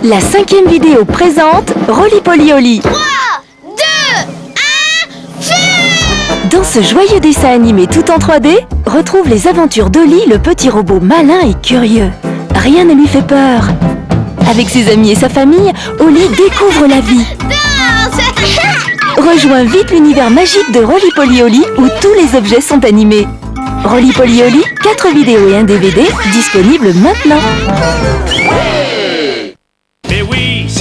La 5e vidéo présente Roly Poly Oly. 3, 2, 1, feu! Dans ce joyeux dessin animé tout en 3D, retrouve les aventures d'Oly, le petit robot malin et curieux. Rien ne lui fait peur. Avec ses amis et sa famille, Oly découvre la vie. Rejoins vite l'univers magique de Roly Poly Oly où tous les objets sont animés. Roly Poly Oly, 4 vidéos et un DVD disponibles maintenant.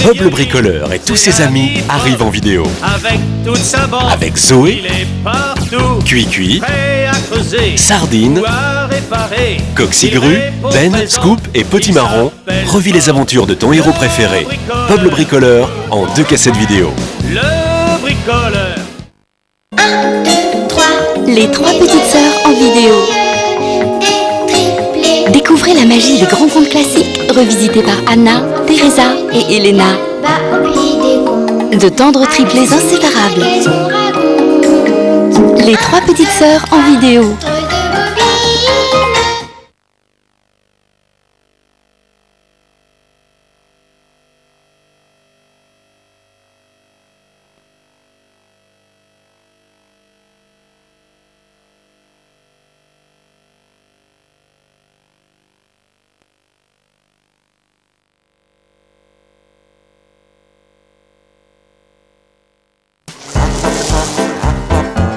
Bob le bricoleur et tous ses amis arrivent en vidéo. Avec toute sa bande, Avec Zoé, il est partout, Cui-Cui, prêt à creuser, Sardine, ou à réparer. Coxigru, Ben, Scoop et Petit Marron. Revis les aventures de ton héros préféré, Bob le bricoleur, en 2 cassettes vidéo. Le bricoleur. 1, 2, 3. Les 3 petites sœurs en vidéo. Découvrez la magie des grands contes classiques revisités par Anna, Teresa et Elena. De tendres triplés inséparables. Les 3 petites sœurs en vidéo.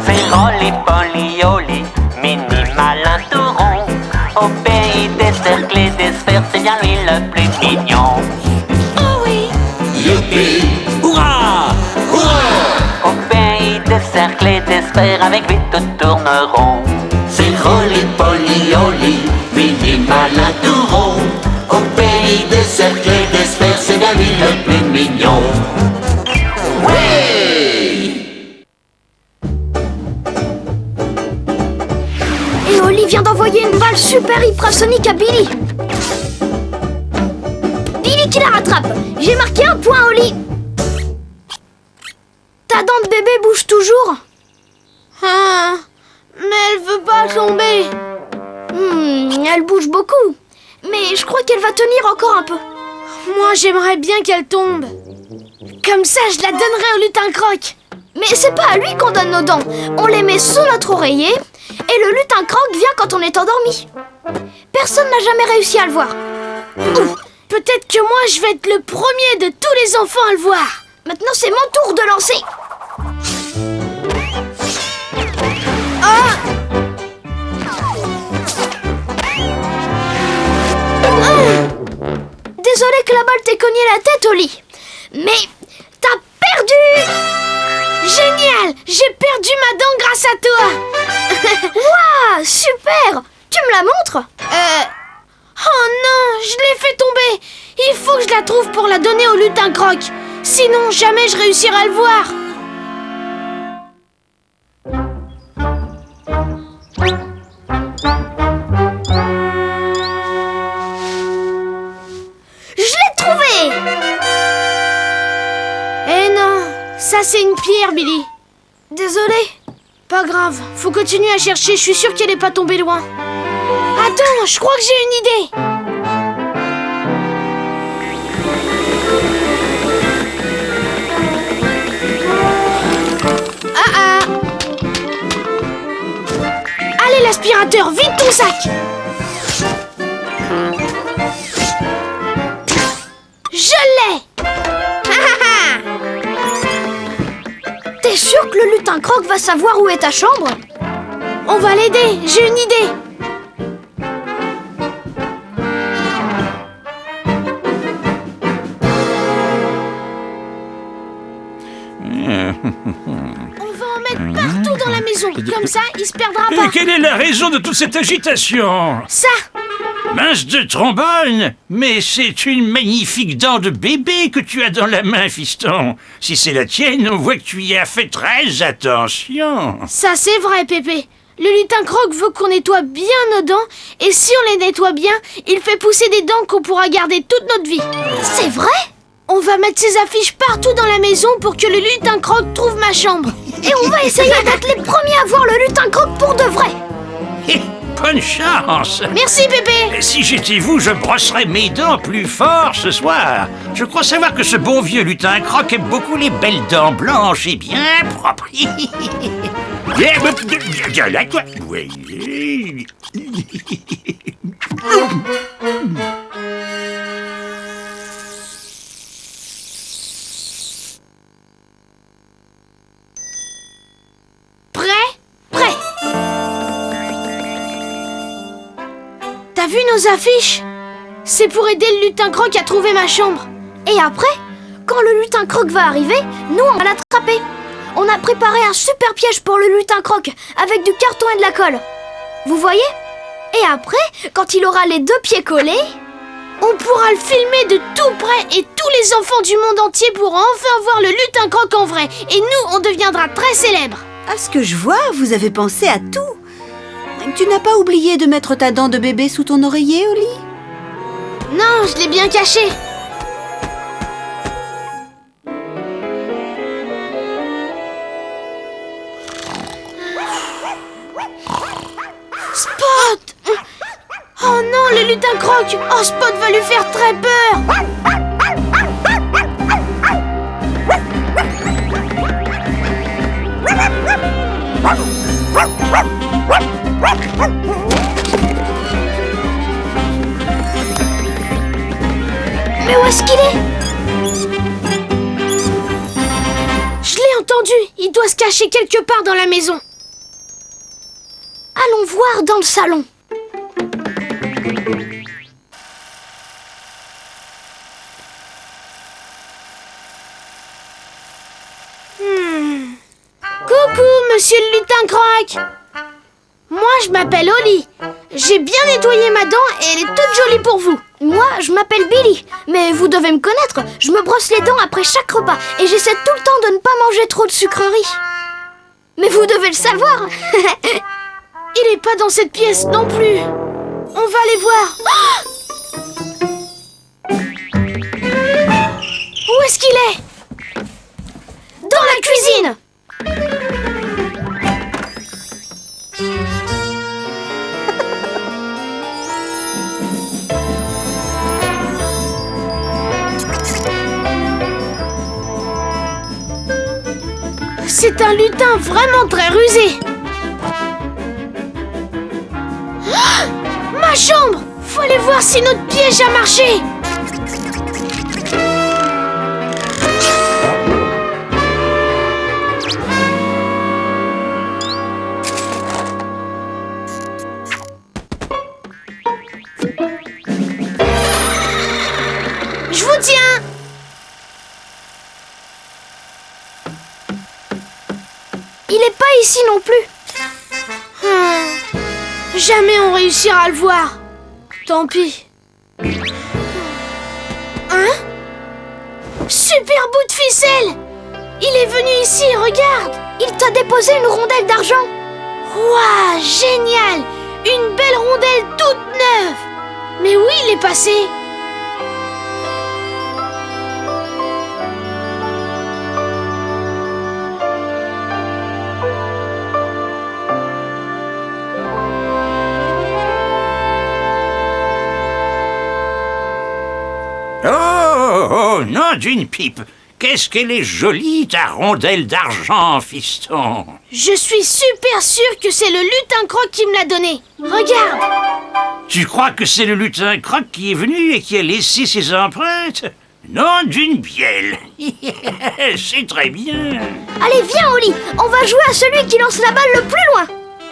C'est Roly Poly Oly, mini malin tout rond. Au pays des cercles et des sphères, c'est bien lui le plus mignon. Oh oui! Youpi! Hurrah! Hurrah! Au pays des cercles et des sphères, avec lui tout tourne rond. C'est Roly Poly Oly, mini malin tout rond. Au pays des cercles et des sphères, c'est bien lui le plus mignon. Et Oly vient d'envoyer une balle super hypersonique à Billy. Billy qui la rattrape. J'ai marqué un point, Oly. Ta dent de bébé bouge toujours. Ah, mais elle veut pas tomber. Elle bouge beaucoup. Mais je crois qu'elle va tenir encore un peu. Moi, j'aimerais bien qu'elle tombe. Comme ça, je la donnerai au lutin croque. Mais c'est pas à lui qu'on donne nos dents. On les met sous notre oreiller et le lutin croque vient quand on est endormi. Personne n'a jamais réussi à le voir. Peut-être que moi, je vais être le premier de tous les enfants à le voir. Maintenant, c'est mon tour de lancer. Désolé que la balle t'ait cogné la tête, Oly. Mais t'as perdu! Génial! J'ai perdu ma dent grâce à toi. Waouh, super! Tu me la montres? Oh non, je l'ai fait tomber. Il faut que je la trouve pour la donner au lutin croque. Sinon, jamais je réussirai à le voir. Ça, c'est une pierre, Billy. Désolé. Pas grave, faut continuer à chercher, je suis sûre qu'elle est pas tombée loin. Attends, je crois que j'ai une idée. Allez, l'aspirateur, vide ton sac. Je l'ai. T'es sûr que le lutin croque va savoir où est ta chambre? On va l'aider, j'ai une idée. On va en mettre partout dans la maison, comme ça il se perdra pas. Et quelle est la raison de toute cette agitation? Ça! Mince de trombone! Mais c'est une magnifique dent de bébé que tu as dans la main, fiston. Si c'est la tienne, on voit que tu y as fait très attention. Ça c'est vrai, Pépé. Le lutin croque veut qu'on nettoie bien nos dents, et si on les nettoie bien, il fait pousser des dents qu'on pourra garder toute notre vie. C'est vrai? On va mettre ces affiches partout dans la maison pour que le lutin croque trouve ma chambre. Et on va essayer d'être les premiers à voir le lutin croque pour de vrai. bonne chance. Merci, Pépé. Si j'étais vous, je brosserais mes dents plus fort ce soir. Je crois savoir que ce bon vieux lutin croque aime beaucoup les belles dents blanches et bien propres. Viens là, toi. Oui. Prêt. T'as vu nos affiches? C'est pour aider le lutin croque à trouver ma chambre. Et après, quand le lutin croque va arriver, nous on va l'attraper. On a préparé un super piège pour le lutin croque avec du carton et de la colle. Vous voyez? Et après, quand il aura les 2 pieds collés, on pourra le filmer de tout près et tous les enfants du monde entier pourront enfin voir le lutin croque en vrai. Et nous, on deviendra très célèbres. À ce que je vois, vous avez pensé à tout. Tu n'as pas oublié de mettre ta dent de bébé sous ton oreiller, Oli? Non, je l'ai bien caché. Spot! Oh non, le lutin croque! Oh, Spot va lui faire très peur! Mais où est-ce qu'il est? Je l'ai entendu! Il doit se cacher quelque part dans la maison. Allons voir dans le salon. Coucou, monsieur le lutin croque. Moi, je m'appelle Oli. J'ai bien nettoyé ma dent et elle est toute jolie pour vous. Moi, je m'appelle Billy. Mais vous devez me connaître, je me brosse les dents après chaque repas et j'essaie tout le temps de ne pas manger trop de sucreries. Mais vous devez le savoir. Il est pas dans cette pièce non plus. On va aller voir. Où est-ce qu'il est? Dans la cuisine. C'est un lutin vraiment très rusé. Ma chambre! Faut aller voir si notre piège a marché. Je vous tiens. Il est pas ici non plus. Jamais on réussira à le voir. Tant pis. Hein? Super bout de ficelle! Il est venu ici, regarde! Il t'a déposé une rondelle d'argent. Waouh, génial! Une belle rondelle toute neuve. Mais où il est passé? Oh, nom d'une pipe! Qu'est-ce qu'elle est jolie, ta rondelle d'argent, fiston! Je suis super sûre que c'est le lutin croque qui me l'a donnée. Regarde! Tu crois que c'est le lutin croque qui est venu et qui a laissé ses empreintes? Nom d'une bielle! C'est très bien! Allez, viens, Oli! On va jouer à celui qui lance la balle le plus loin!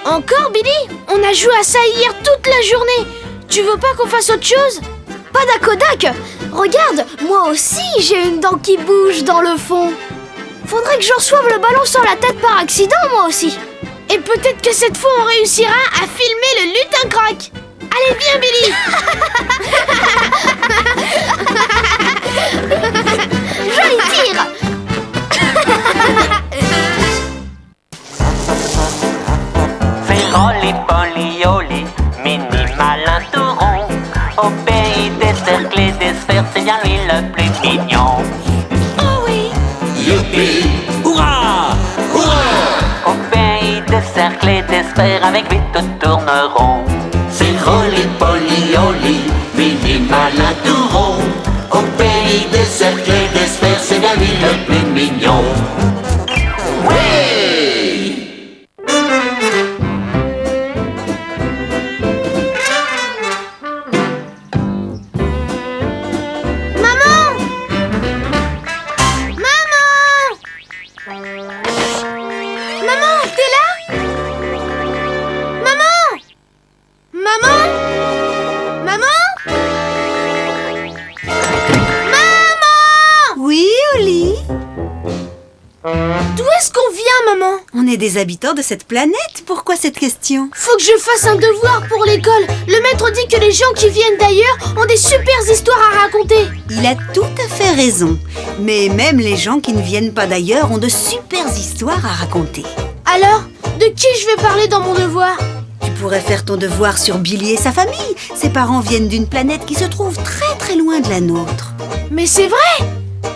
Encore, Billy? On a joué à ça hier toute la journée! Tu veux pas qu'on fasse autre chose? Pas d'accodac! Regarde, moi aussi j'ai une dent qui bouge dans le fond. Faudrait que je reçoive le ballon sur la tête par accident, moi aussi. Et peut-être que cette fois on réussira à filmer le lutin croque. Allez, viens, Billy! Joli tir! Fais rolly polly oli, mini malin tout rond. Au pays des cercles et des sphères, c'est bien lui le plus mignon. Oh oui! Youpi! Hurrah! Au pays des cercles et des sphères, sphères avec lui tout tourneront. C'est roly-poly-oly, Billy malin tout rond. Au pays des cercles et des sphères, c'est bien lui le plus mignon. Oui! Maman! Maman, t'es là? Maman! Maman? Oui, Oli? D'où est-ce qu'on vient, maman? On est des habitants de cette planète. Pourquoi cette question? Faut que je fasse un devoir pour l'école. Le maître dit que les gens qui viennent d'ailleurs ont des super histoires à raconter. Il a tout à fait raison. Mais même les gens qui ne viennent pas d'ailleurs ont de super histoires à raconter. Alors, de qui je vais parler dans mon devoir? Tu pourrais faire ton devoir sur Billy et sa famille. Ses parents viennent d'une planète qui se trouve très très loin de la nôtre. Mais c'est vrai!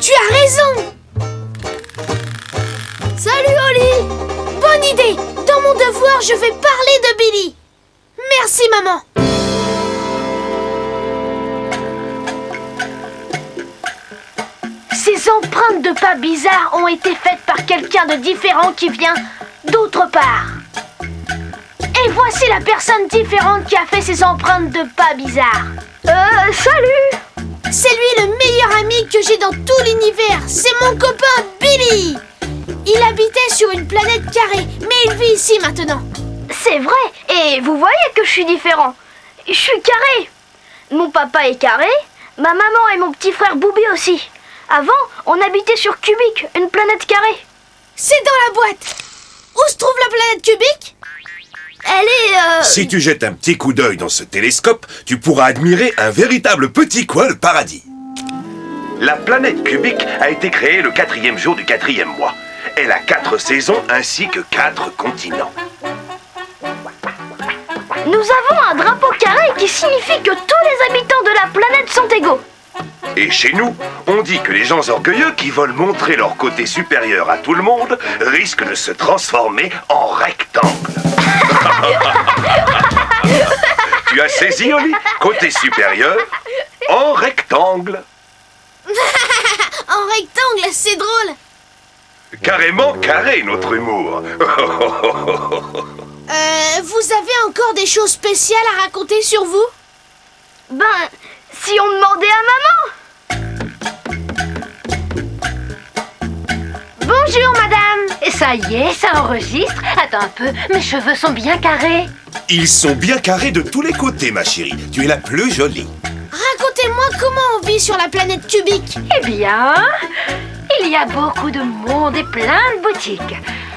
Tu as raison! Salut Oli! Bonne idée! Dans mon devoir, je vais parler de Billy. Merci maman! Ces empreintes de pas bizarres ont été faites par quelqu'un de différent qui vient d'autre part. Et voici la personne différente qui a fait ces empreintes de pas bizarres. Salut! C'est lui le meilleur ami que j'ai dans tout l'univers. C'est mon copain Billy. Il habitait sur une planète carrée, mais il vit ici maintenant. C'est vrai, et vous voyez que je suis différent. Je suis carré. Mon papa est carré, ma maman et mon petit frère Boubi aussi. Avant, on habitait sur Cubic, une planète carrée. C'est dans la boîte. Où se trouve la planète Cubic? Elle est... Si tu jettes un petit coup d'œil dans ce télescope, tu pourras admirer un véritable petit coin le paradis. La planète Cubic a été créée le 4e jour du 4e mois. Elle a 4 saisons ainsi que 4 continents. Nous avons un drapeau carré qui signifie que tous les habitants de la planète sont égaux. Et chez nous, on dit que les gens orgueilleux qui veulent montrer leur côté supérieur à tout le monde risquent de se transformer en rectangle. Tu as saisi, Oli? Côté supérieur en rectangle. En rectangle, c'est drôle. Carrément carré, notre humour. Vous avez encore des choses spéciales à raconter sur vous? Ben, si on demandait à maman. Bonjour madame. Et ça y est, ça enregistre. Attends un peu, mes cheveux sont bien carrés. Ils sont bien carrés de tous les côtés, ma chérie. Tu es la plus jolie. Racontez-moi comment on vit sur la planète Cubic. Eh bien, il y a beaucoup de monde et plein de boutiques.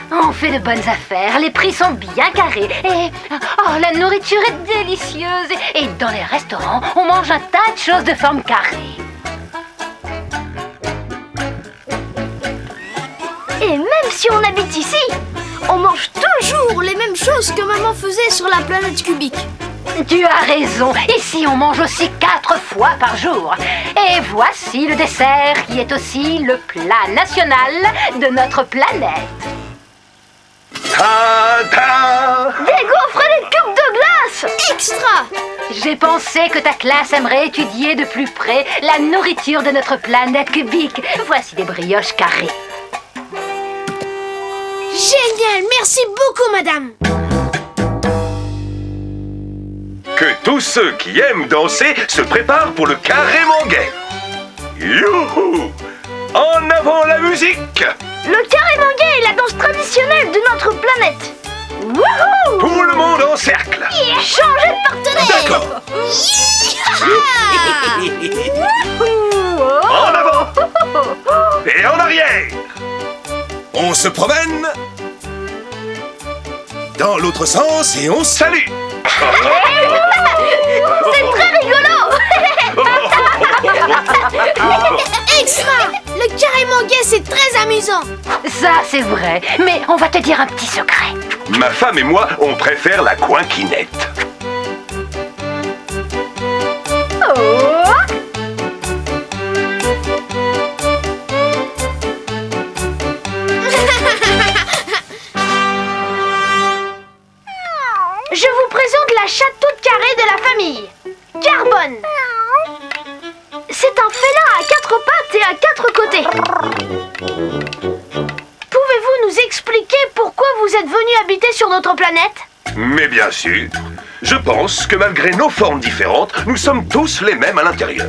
On fait de bonnes affaires, les prix sont bien carrés et la nourriture est délicieuse. Et dans les restaurants, on mange un tas de choses de forme carrée. Et même si on habite ici, on mange toujours les mêmes choses que maman faisait sur la planète Cubic. Tu as raison, ici on mange aussi 4 fois par jour. Et voici le dessert qui est aussi le plat national de notre planète. Ta-da! Des gaufres et des cubes de glace! Extra! J'ai pensé que ta classe aimerait étudier de plus près la nourriture de notre planète Cubic. Voici des brioches carrées. Génial! Merci beaucoup, madame! Que tous ceux qui aiment danser se préparent pour le carrément gay. Youhou! En avant la musique! Le carrément gay est la danse traditionnelle de notre planète. Wouhou! Tout le monde en cercle! Changez de partenaire! D'accord! En avant! Et en arrière! On se promène dans l'autre sens et on salue! C'est très rigolo! Extra! Le carrément gay, c'est très amusant! Ça, c'est vrai, mais on va te dire un petit secret. Ma femme et moi, on préfère la coinquinette. Oh! Carbone. C'est un félin à 4 pattes et à 4 côtés. Pouvez-vous nous expliquer pourquoi vous êtes venu habiter sur notre planète? Mais bien sûr. Je pense que malgré nos formes différentes, nous sommes tous les mêmes à l'intérieur.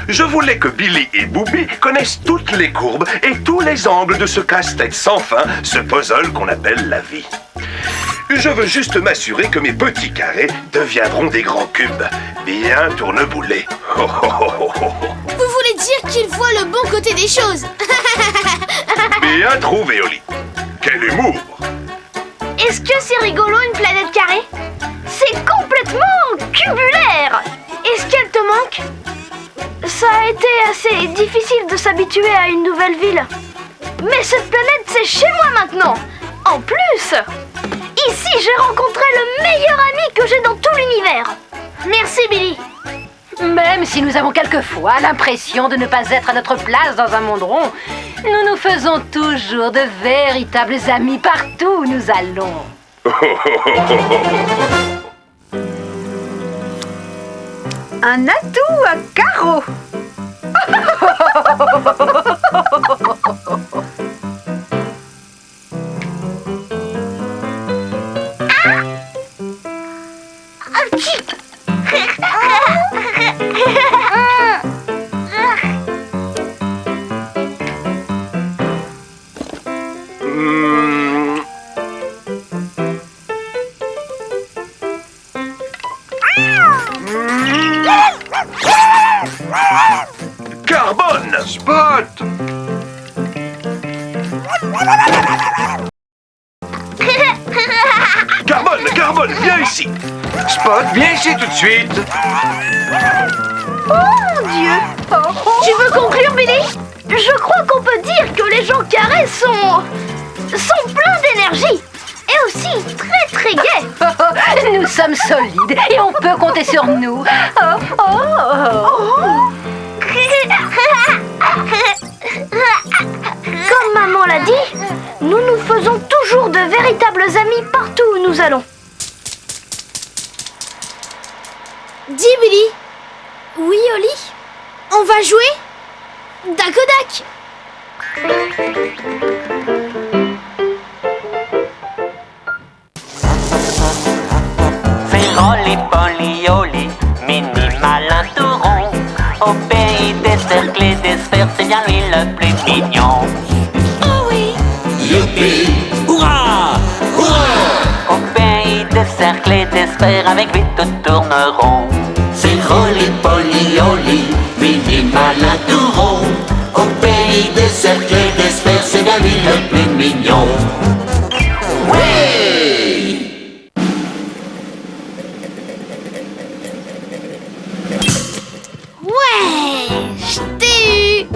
Je voulais que Billy et Booby connaissent toutes les courbes et tous les angles de ce casse-tête sans fin, ce puzzle qu'on appelle la vie. Je veux juste m'assurer que mes petits carrés deviendront des grands cubes, bien tourneboulés. Vous voulez dire qu'il voit le bon côté des choses? Bien trouvé, Oli. Quel humour! Est-ce que c'est rigolo une planète carrée? C'est complètement cubulaire! Est-ce qu'elle te manque? Ça a été assez difficile de s'habituer à une nouvelle ville. Mais cette planète, c'est chez moi maintenant! En plus, ici j'ai rencontré le meilleur ami que j'ai dans tout l'univers. Merci Billy. Même si nous avons quelquefois l'impression de ne pas être à notre place dans un monde rond, nous nous faisons toujours de véritables amis partout où nous allons. Un atout à carreaux. Carbone! Spot! Carbone, viens ici! Spot, viens ici tout de suite! Oh mon Dieu! Tu veux conclure Billy? Je crois qu'on peut dire que les gens carrés sont pleins d'énergie et aussi très très gais. Nous sommes solides et on peut compter sur nous. Comme maman l'a dit, nous nous faisons toujours de véritables amis partout où nous allons. Dis Billy. Oui Oli? On va jouer? Dakodak. Fais rolly polly oli, mini malin tout rond. Au pays des cercles et des sphères, c'est bien lui le plus mignon. Oh oui. Youpi! Hurrah! Hurrah! Au pays des cercles et des sphères, avec lui tout tourne rond. C'est Rolly Polly Oli, mini malin tout rond. Au pays des cercles et des sphères, c'est bien lui le plus mignon. Oui! Ouais, je t'ai eu.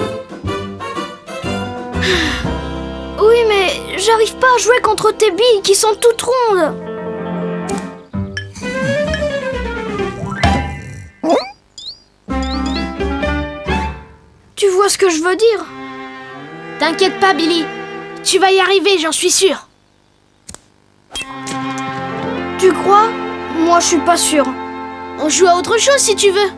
Oui, mais j'arrive pas à jouer contre tes billes qui sont toutes rondes. Tu vois ce que je veux dire? T'inquiète pas Billy. Tu vas y arriver, j'en suis sûre. Tu crois? Moi, je suis pas sûre. On joue à autre chose si tu veux.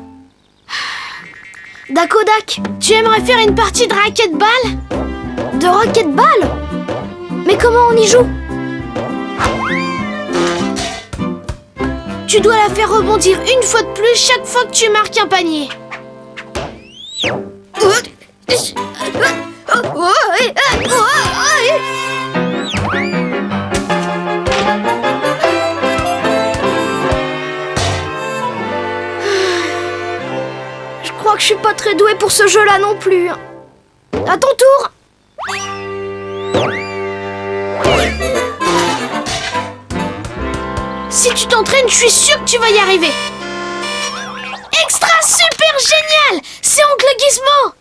Dakodak, Tu aimerais faire une partie de racquetball? de racquetball? Mais comment on y joue? Tu dois la faire rebondir une fois de plus chaque fois que tu marques un panier. Je crois que je suis pas très douée pour ce jeu-là non plus. À ton tour! Si tu t'entraînes, je suis sûre que tu vas y arriver. Extra super génial! C'est Oncle Gizmo!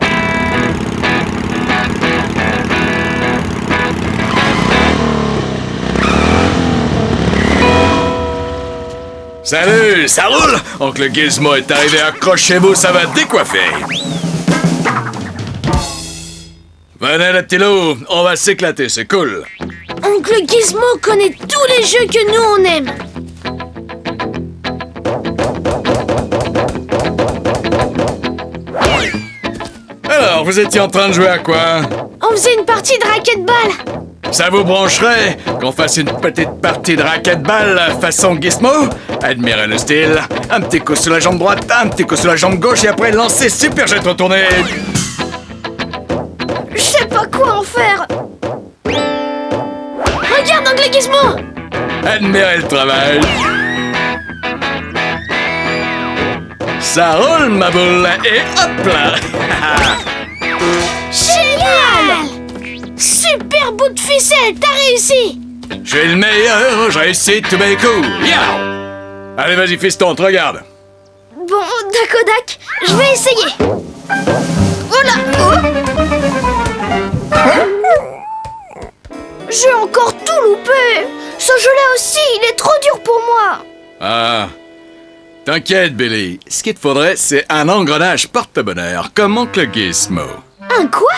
Salut, ça roule? Oncle Gizmo est arrivé, accrochez-vous, ça va décoiffer. Venez les petits loups, on va s'éclater, c'est cool. Oncle Gizmo connaît tous les jeux que nous on aime. Alors, vous étiez en train de jouer à quoi? On faisait une partie de racquetball. Ça vous brancherait qu'on fasse une petite partie de racquetball façon Gizmo? Admirez le style. Un petit coup sur la jambe droite, un petit coup sur la jambe gauche et après lancer super jet retourné. Je sais pas quoi en faire. Regarde, Oncle Gizmo. Admirez le travail. Ça roule, ma boule, et hop là. Génial! Super bout de ficelle, t'as réussi! Je suis le meilleur, je réussis tous mes coups. Yeah! Allez, vas-y, fiston, te regarde. Bon, Dakodak, je vais essayer. Oh là! J'ai encore tout loupé! Ce jeu-là aussi, il est trop dur pour moi! Ah, t'inquiète, Billy. Ce qu'il te faudrait, c'est un engrenage porte-bonheur, comme Oncle Gizmo. Un quoi?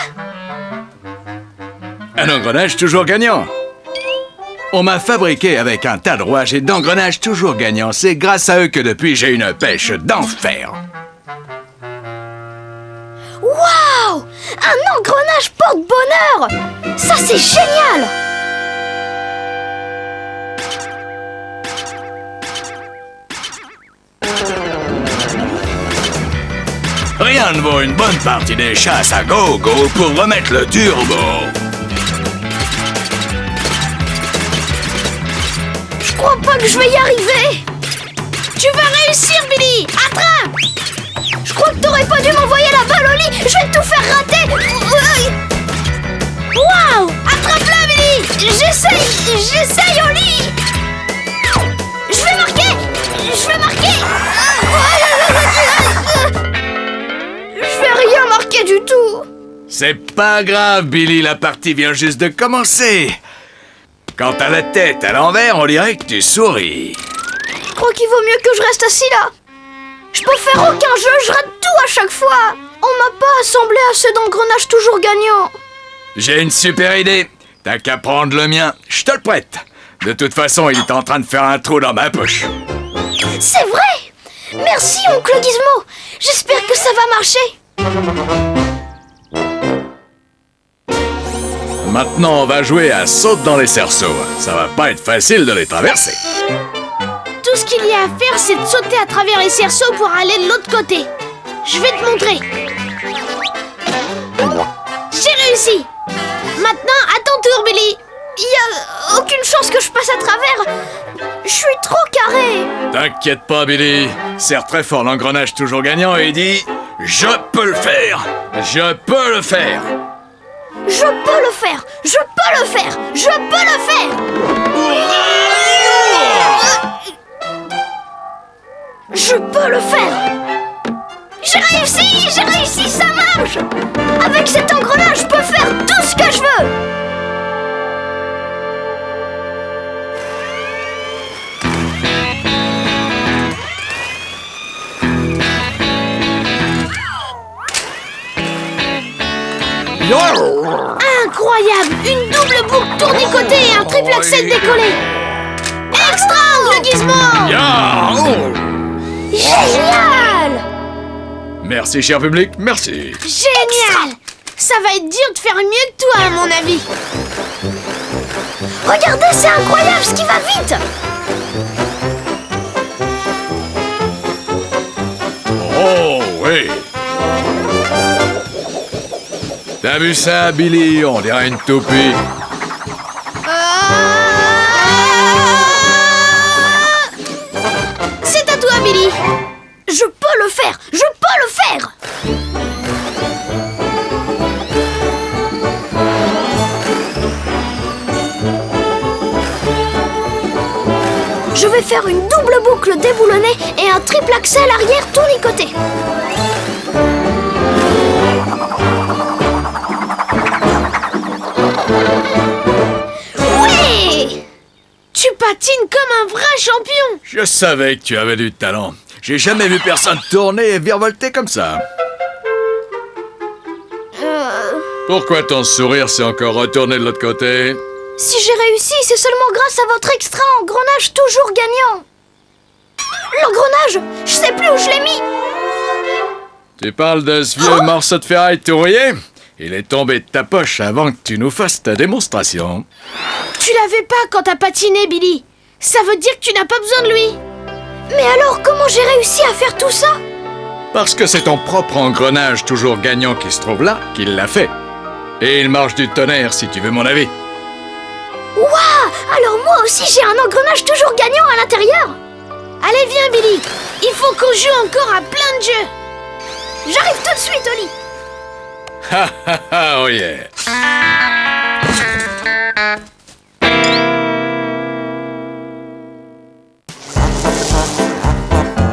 Un engrenage toujours gagnant. On m'a fabriqué avec un tas de rouages et d'engrenages toujours gagnants. C'est grâce à eux que depuis, j'ai une pêche d'enfer. Waouh! Un engrenage porte-bonheur! Ça, c'est génial! Rien ne vaut une bonne partie des chasses à gogo pour remettre le turbo. Je crois pas que je vais y arriver! Tu vas réussir, Billy! Attrape! Je crois que t'aurais pas dû m'envoyer la balle au lit! Je vais tout faire rater! Waouh! Attrape-la, Billy! J'essaye au lit! Je vais marquer! Je vais rien marquer du tout! C'est pas grave, Billy, la partie vient juste de commencer. Quand t'as la tête à l'envers, on dirait que tu souris. Je crois qu'il vaut mieux que je reste assis là. Je peux faire aucun jeu, je rate tout à chaque fois. On m'a pas assemblé assez d'engrenages toujours gagnants. J'ai une super idée. T'as qu'à prendre le mien. Je te le prête. De toute façon, il est en train de faire un trou dans ma poche. C'est vrai! Merci, Oncle Gizmo. J'espère que ça va marcher. Maintenant, on va jouer à saute dans les cerceaux. Ça va pas être facile de les traverser. Tout ce qu'il y a à faire, c'est de sauter à travers les cerceaux pour aller de l'autre côté. Je vais te montrer. J'ai réussi. Maintenant, à ton tour, Billy. Il y a aucune chance que je passe à travers. Je suis trop carré. T'inquiète pas, Billy. Serre très fort l'engrenage toujours gagnant et dis « Je peux le faire! Je peux le faire! » Je peux le faire! Je peux le faire! Je peux le faire! Je peux le faire! J'ai réussi! J'ai réussi! Ça marche! Avec cet engrenage, je peux faire tout ce que je veux! Incroyable! Une double boucle tournicotée et un triple axel décollé! Extra, Oncle Gizmo! Génial! Merci, cher public, merci. Génial! Ça va être dur de faire mieux que toi, à mon avis. Regardez, c'est incroyable ce qui va vite! Oh, oui! T'as vu ça, Billy? On dirait une toupie. C'est à toi, Billy! Je peux le faire! Je peux le faire! Je vais faire une double boucle déboulonnée et un triple axel arrière tournicoté. Oui! Tu patines comme un vrai champion! Je savais que tu avais du talent. J'ai jamais vu personne tourner et virevolter comme ça. Pourquoi ton sourire s'est encore retourné de l'autre côté? Si j'ai réussi, c'est seulement grâce à votre extra engrenage toujours gagnant. L'engrenage, je sais plus où je l'ai mis. Tu parles de ce vieux morceau de ferraille tout rouillé? Il est tombé de ta poche avant que tu nous fasses ta démonstration. Tu l'avais pas quand t'as patiné, Billy. Ça veut dire que tu n'as pas besoin de lui. Mais alors, comment j'ai réussi à faire tout ça? Parce que c'est ton propre engrenage toujours gagnant qui se trouve là qu'il l'a fait. Et il marche du tonnerre si tu veux mon avis. Waouh! Alors moi aussi j'ai un engrenage toujours gagnant à l'intérieur. Allez viens Billy, il faut qu'on joue encore à plein de jeux. J'arrive tout de suite Oli. Ha ha ha, oh yeah.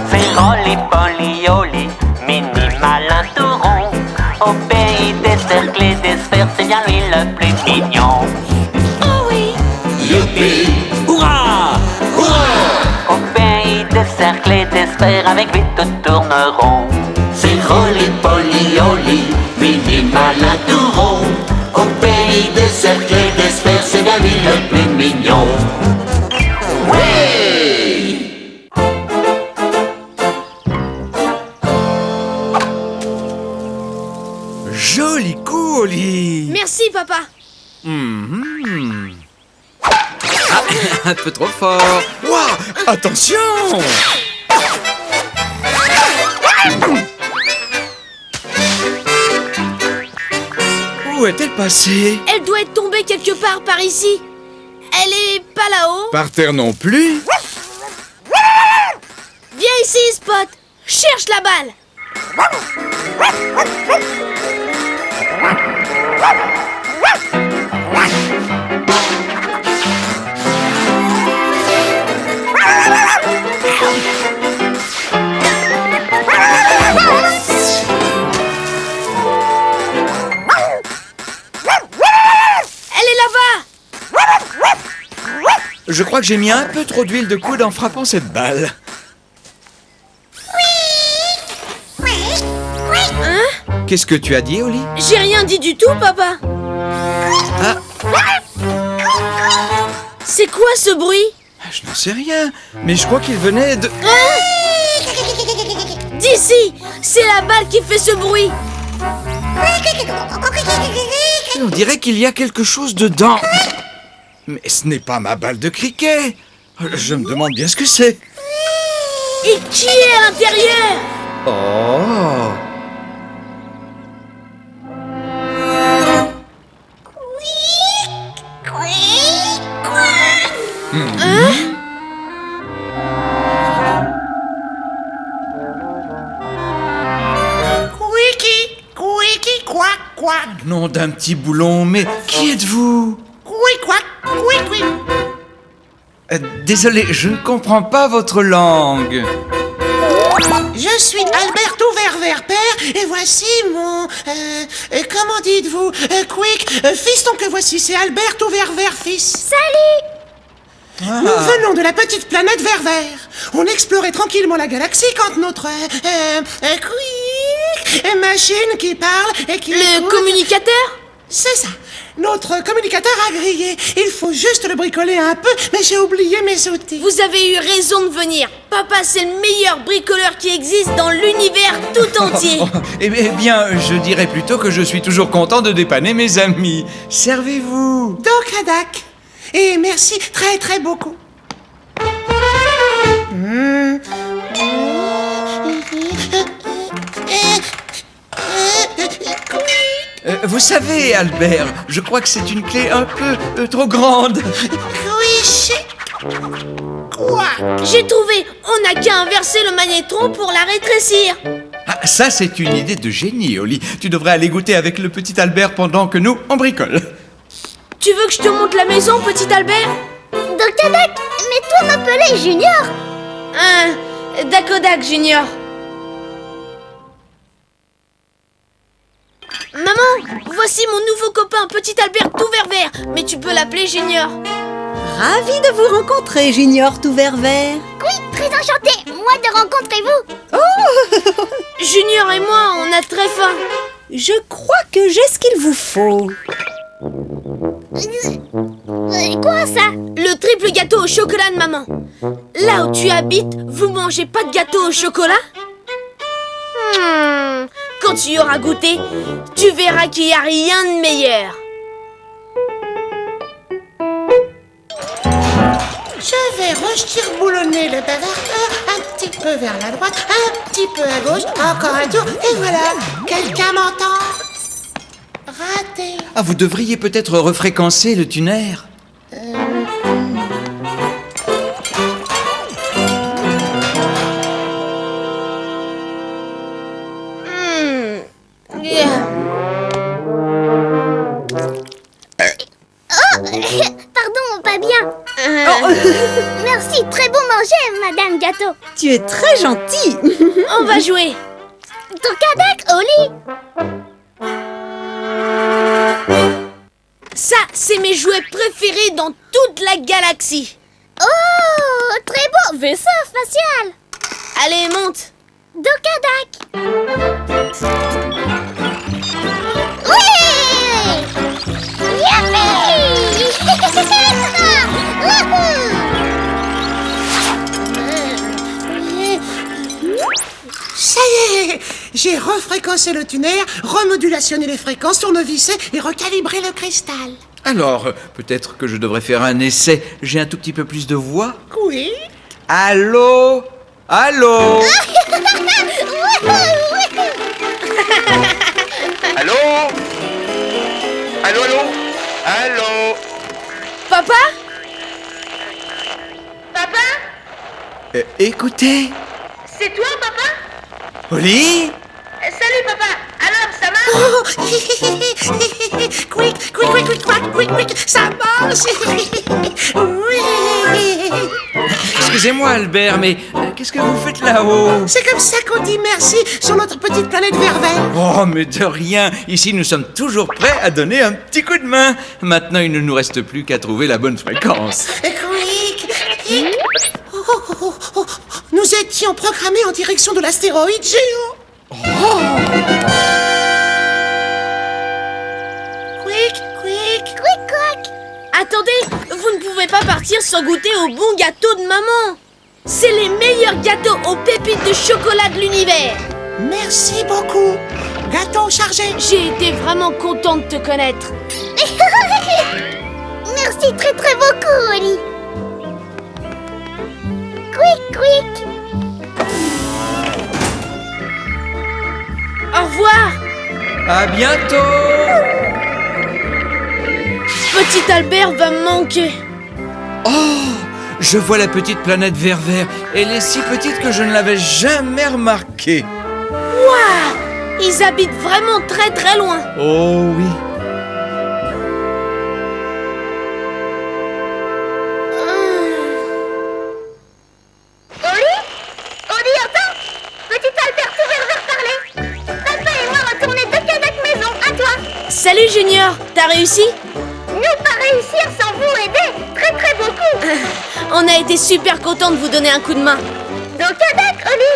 C'est Rolly Polly Oli, mini malin tout rond. Au pays des cercles et des sphères, c'est bien lui le plus mignon. Oh oui. Youpi! Hurrah! Hurrah! Au pays des cercles et des sphères, avec lui tout tourne rond. C'est Rolly Polly Oli, mini malin tout rond. Au pays des cercles et des sphères, c'est bien lui le plus mignon. Joli coup, Oli. Merci papa. Un peu trop fort. Waouh, attention. Où est-elle passée? Elle doit être tombée quelque part par ici. Elle est pas là-haut. Par terre non plus. Viens ici Spot. Cherche la balle. Elle est là-bas. Je crois que j'ai mis un peu trop d'huile de coude en frappant cette balle. Hein? Qu'est-ce que tu as dit, Oli? J'ai rien dit du tout, papa. Ah, C'est quoi ce bruit? je n'en sais rien, mais je crois qu'il venait de... D'ici. C'est la balle qui fait ce bruit. On dirait qu'il y a quelque chose dedans. Mais ce n'est pas ma balle de cricket. Je me demande bien ce que c'est. Et qui est à l'intérieur? Oh. Hein? Nom d'un petit boulon, mais qui êtes-vous? Désolé, je ne comprends pas votre langue. Je suis Alberto Verpère et voici mon... comment dites-vous? Quick, fiston que voici, c'est Alberto Fils. Salut! Nous venons de la petite planète Vert. On explorait tranquillement la galaxie quand notre... Quick, machine qui parle et qui... Le communicateur? C'est ça. Notre communicateur a grillé. Il faut juste le bricoler un peu, mais j'ai oublié mes outils. Vous avez eu raison de venir. Papa, c'est le meilleur bricoleur qui existe dans l'univers tout entier. Eh bien, je dirais plutôt que je suis toujours content de dépanner mes amis. Servez-vous. Dokadak. Et merci très très beaucoup. Vous savez, Albert, je crois que c'est une clé un peu trop grande. Quoi? J'ai trouvé. On n'a qu'à inverser le magnétron pour la rétrécir. Ah, ça, c'est une idée de génie, Oli. Tu devrais aller goûter avec le petit Albert pendant que nous, on bricole. Tu veux que je te montre la maison, petit Albert? Dokadak, mais toi m'appeler Junior. Dakodak Junior. Maman, voici mon nouveau copain, petit Albert tout vert. Mais tu peux l'appeler Junior. Ravi de vous rencontrer, Junior tout vert. Oui, très enchantée, moi de rencontrer vous. Oh. Junior et moi, on a très faim. Je crois que j'ai ce qu'il vous faut. Quoi ça? Le triple gâteau au chocolat de maman. Là où tu habites, vous mangez pas de gâteau au chocolat? quand tu y auras goûté, tu verras qu'il n'y a rien de meilleur. Je vais retirer-boulonner le bavardeur un petit peu vers la droite, un petit peu à gauche, encore un tour, et voilà. Quelqu'un m'entend? Raté. Ah, vous devriez peut-être refréquencer le tuner. Pardon, pas bien. Merci, très bon manger, Madame Gâteau. Tu es très gentille. On va jouer. Tokadak au lit. Ça, c'est mes jouets préférés dans toute la galaxie. Oh, très beau vaisseau spatial. Allez, monte. Dokadak. Oui. Youpi. Ça y est, j'ai refréquencé le tuner, remodulationné les fréquences, tournevisé et recalibré le cristal. Alors, peut-être que je devrais faire un essai. J'ai un tout petit peu plus de voix. Oui. Allô? Allô? Allô? Allô, allô? Allô? Papa? Papa? Écoutez. C'est toi, papa? Oli? Salut, papa. Alors, ça marche? Quick, quick, quick, quick, quick, quick, quick, ça marche. Oui. Excusez-moi, Albert, mais qu'est-ce que vous faites là-haut? C'est comme ça qu'on dit merci sur notre petite planète vert-vert. Oh, mais de rien. Ici, nous sommes toujours prêts à donner un petit coup de main. Maintenant, il ne nous reste plus qu'à trouver la bonne fréquence. Quick. Oh. Nous étions programmés en direction de l'astéroïde géant. Quick. Attendez, vous ne pouvez pas partir sans goûter au bon gâteau de maman. C'est les meilleurs gâteaux aux pépites de chocolat de l'univers. Merci beaucoup. Gâteau chargé. J'ai été vraiment contente de te connaître. Merci très très beaucoup, Oli. Quick. Au revoir. À bientôt. Petit Albert va me manquer. Oh, je vois la petite planète vert-vert. Elle est si petite que je ne l'avais jamais remarquée. Waouh! Ils habitent vraiment très très loin. Oh oui. Oli, attends. Petit Albert tout vert parler. Papa et moi retourner de Kadak maison, à toi. Salut Junior, t'as réussi? Nous pas réussir sans vous aider, très très beaucoup. On a été super contents de vous donner un coup de main. Dokadak, Oli.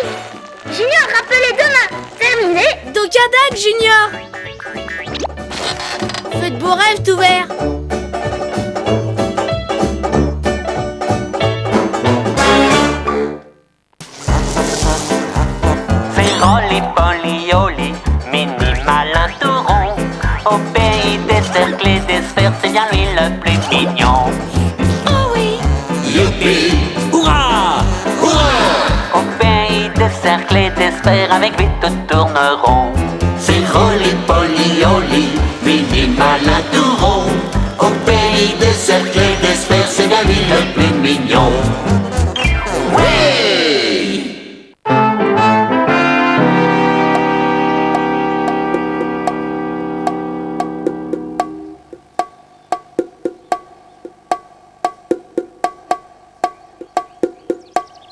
Junior, rappelez demain. Terminé. Dokadak, Junior. Faites beaux rêves tout vert. C'est Rolly-Polly-Oli, mini malin tout rond. Au pays des cercles et des sphères, c'est bien lui le plus mignon. Oh oui. Youpi! Hurrah! Au pays des cercles et des sphères, avec lui tout tourne rond. C'est Rolly-Polly-Oli, mini malin tout rond. Au pays des cercles et des sphères, c'est bien lui le plus mignon. Ouais!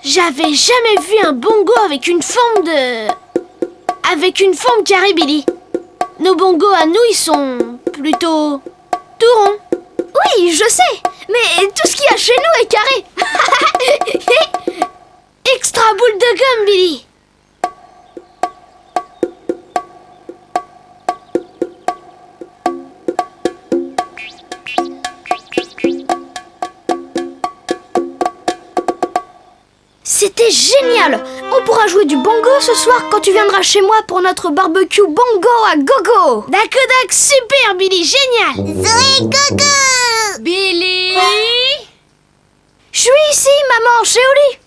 J'avais jamais vu un bongo avec une forme carrée, Billy. Nos bongos à nous, ils sont plutôt tout ronds. Oui, je sais, mais tout ce qu'il y a chez nous est carré. Extra boule de gomme, Billy. C'était génial. On pourra jouer du bongo ce soir quand tu viendras chez moi pour notre barbecue bongo à gogo. Dakodak, super Billy, génial. Zoé gogo. Billy! Je suis ici, maman, chez Oli.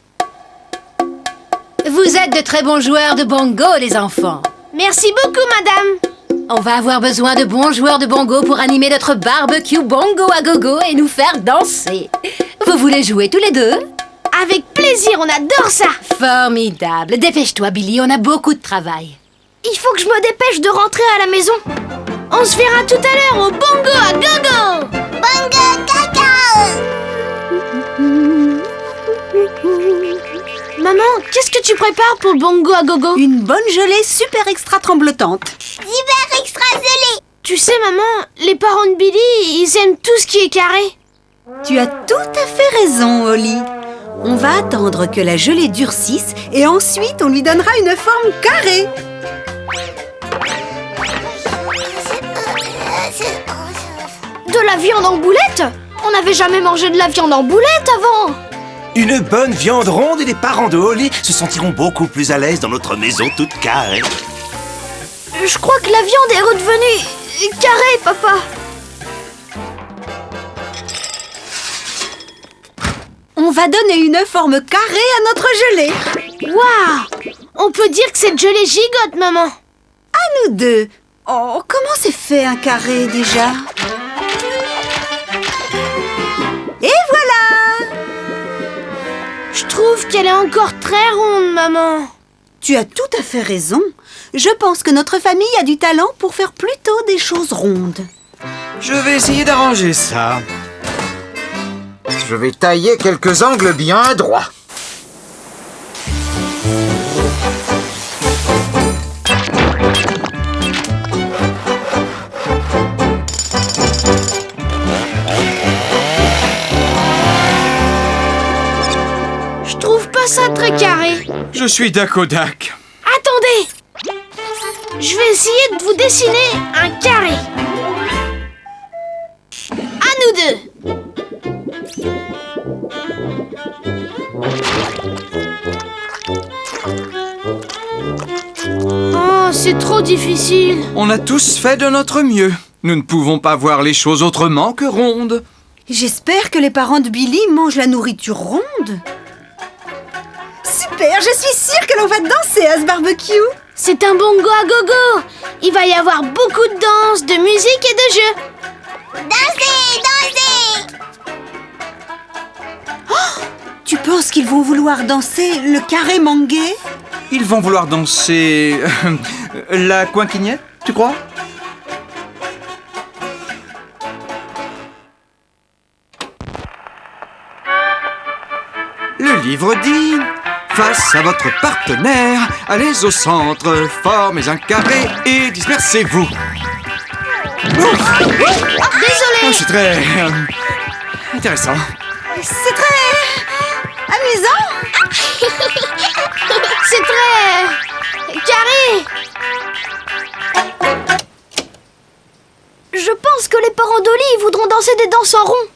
Vous êtes de très bons joueurs de bongo, les enfants. Merci beaucoup, madame. On va avoir besoin de bons joueurs de bongo pour animer notre barbecue bongo à gogo et nous faire danser. Vous voulez jouer tous les deux? Avec plaisir, on adore ça. Formidable. Dépêche-toi, Billy, on a beaucoup de travail. Il faut que je me dépêche de rentrer à la maison. On se verra tout à l'heure au bongo à gogo. Bongo caca. Maman, qu'est-ce que tu prépares pour le bongo à gogo? Une bonne gelée super extra tremblotante. Super extra gelée. Tu sais, maman, les parents de Billy, ils aiment tout ce qui est carré. Tu as tout à fait raison, Oli. On va attendre que la gelée durcisse et ensuite on lui donnera une forme carrée. De la viande en boulette? On n'avait jamais mangé de la viande en boulette avant. Une bonne viande ronde et les parents de Oli se sentiront beaucoup plus à l'aise dans notre maison toute carrée. Je crois que la viande est redevenue carrée, papa. On va donner une forme carrée à notre gelée. Waouh! On peut dire que cette gelée gigote, maman. À nous deux. Oh, comment c'est fait un carré déjà? Et voilà! Je trouve qu'elle est encore très ronde, maman. Tu as tout à fait raison. Je pense que notre famille a du talent pour faire plutôt des choses rondes. Je vais essayer d'arranger ça. Je vais tailler quelques angles bien droits. Je trouve pas ça très carré. Je suis Dakodak. Attendez! Je vais essayer de vous dessiner un carré. À nous deux. Oh, c'est trop difficile. On a tous fait de notre mieux. Nous ne pouvons pas voir les choses autrement que rondes. J'espère que les parents de Billy mangent la nourriture ronde. Super, je suis sûre que l'on va danser à ce barbecue. C'est un bongo à gogo. Il va y avoir beaucoup de danse, de musique et de jeux. Dansez, dansez. Oh, tu penses qu'ils vont vouloir danser le carré mangué? Ils vont vouloir danser... la coinquignette, tu crois? Le livre dit... Face à votre partenaire, allez au centre, formez un carré et dispersez-vous. Désolé. C'est très... intéressant. C'est très... amusant. C'est très... carré. Je pense que les parents d'Oli voudront danser des danses en rond.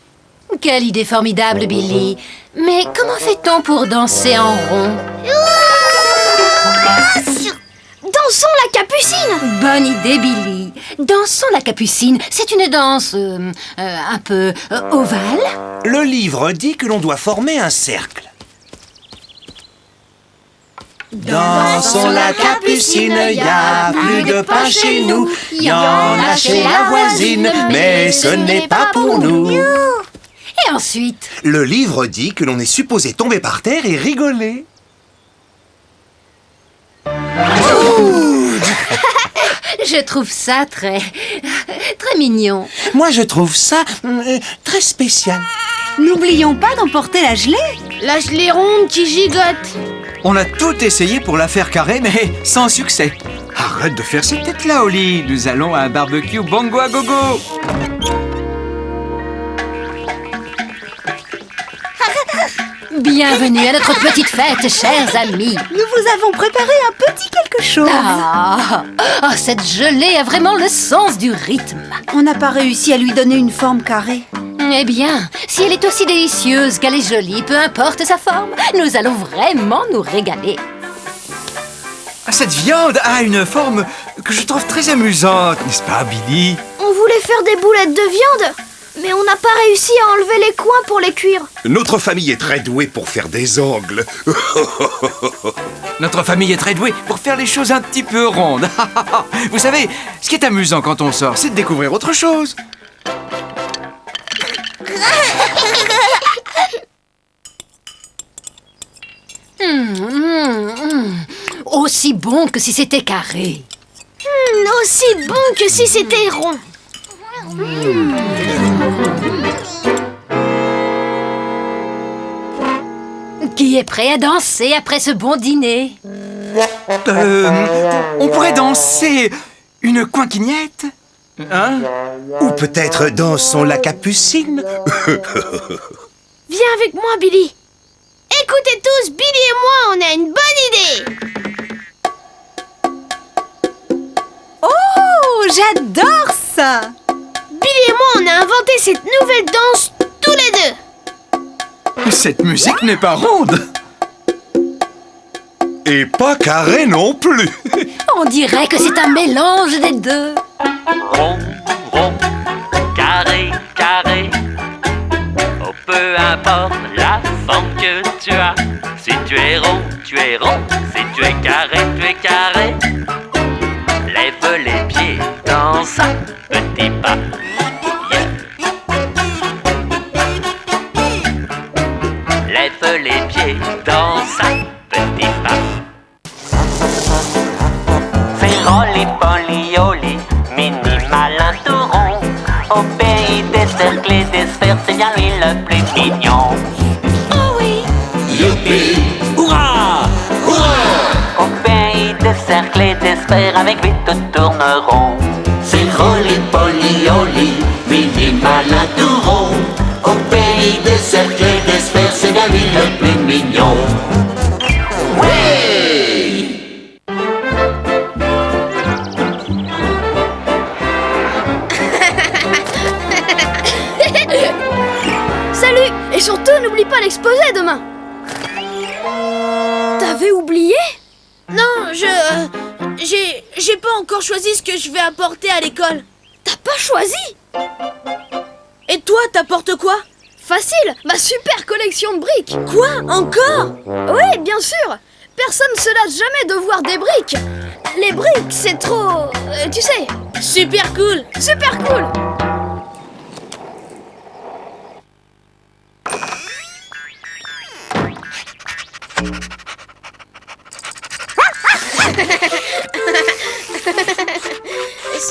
Quelle idée formidable, Billy. Mais comment fait-on pour danser en rond? Dansons la capucine. Bonne idée, Billy. Dansons la capucine. C'est une danse un peu ovale. Le livre dit que l'on doit former un cercle. Dansons la capucine, y a plus de pain chez nous. Y en a chez la voisine, mais ce n'est pas pour nous. Et ensuite? Le livre dit que l'on est supposé tomber par terre et rigoler. Je trouve ça très mignon. Moi, je trouve ça très spécial. N'oublions pas d'emporter la gelée. La gelée ronde qui gigote. On a tout essayé pour la faire carrée, mais sans succès. Arrête de faire ces têtes-là, Oli. Nous allons à un barbecue bongo à gogo. Bienvenue à notre petite fête, chers amis. Nous vous avons préparé un petit quelque chose. Cette gelée a vraiment le sens du rythme. On n'a pas réussi à lui donner une forme carrée. Eh bien, si elle est aussi délicieuse qu'elle est jolie, peu importe sa forme, nous allons vraiment nous régaler. Cette viande a une forme que je trouve très amusante, n'est-ce pas, Billy? On voulait faire des boulettes de viande, mais on n'a pas réussi à enlever les coins pour les cuire. Notre famille est très douée pour faire des ongles. Notre famille est très douée pour faire les choses un petit peu rondes. Vous savez, ce qui est amusant quand on sort, c'est de découvrir autre chose. Aussi bon que si c'était carré. Aussi bon que si c'était rond. Qui est prêt à danser après ce bon dîner? On pourrait danser une coinquignette, hein? Ou peut-être dansons la capucine. Viens avec moi, Billy. Écoutez tous, Billy et moi, on a une bonne idée. Oh, j'adore ça! Billy et moi, on a inventé cette nouvelle danse tous les deux. Cette musique n'est pas ronde. Et pas carré non plus. On dirait que c'est un mélange des deux. Rond, rond, carré, carré. Oh, peu importe la forme que tu as. Si tu es rond, tu es rond. Si tu es carré. Lève les pieds, danse un petit pas. Yeah. Lève les pieds, danse un petit pas. Fais rolly polly oli, mini malin tout rond. Au pays des cercles et des sphères, c'est bien lui le plus mignon. Oh oui. Youpi! Hurrah! Hurrah! Au pays des cercles et des sphères, avec lui tout tourne rond. C'est rolly polly oli, mini malin tout rond. Au pays des cercles et des sphères, c'est bien lui le plus mignon. Salut. Et surtout, n'oublie pas l'exposé demain. T'avais oublié? Non, j'ai pas encore choisi ce que je vais apporter à l'école. T'as pas choisi? Et toi, t'apportes quoi? Facile, ma super collection de briques. Quoi? Encore? Oui, bien sûr. Personne se lasse jamais de voir des briques. Les briques, c'est trop... tu sais. Super cool. Super cool.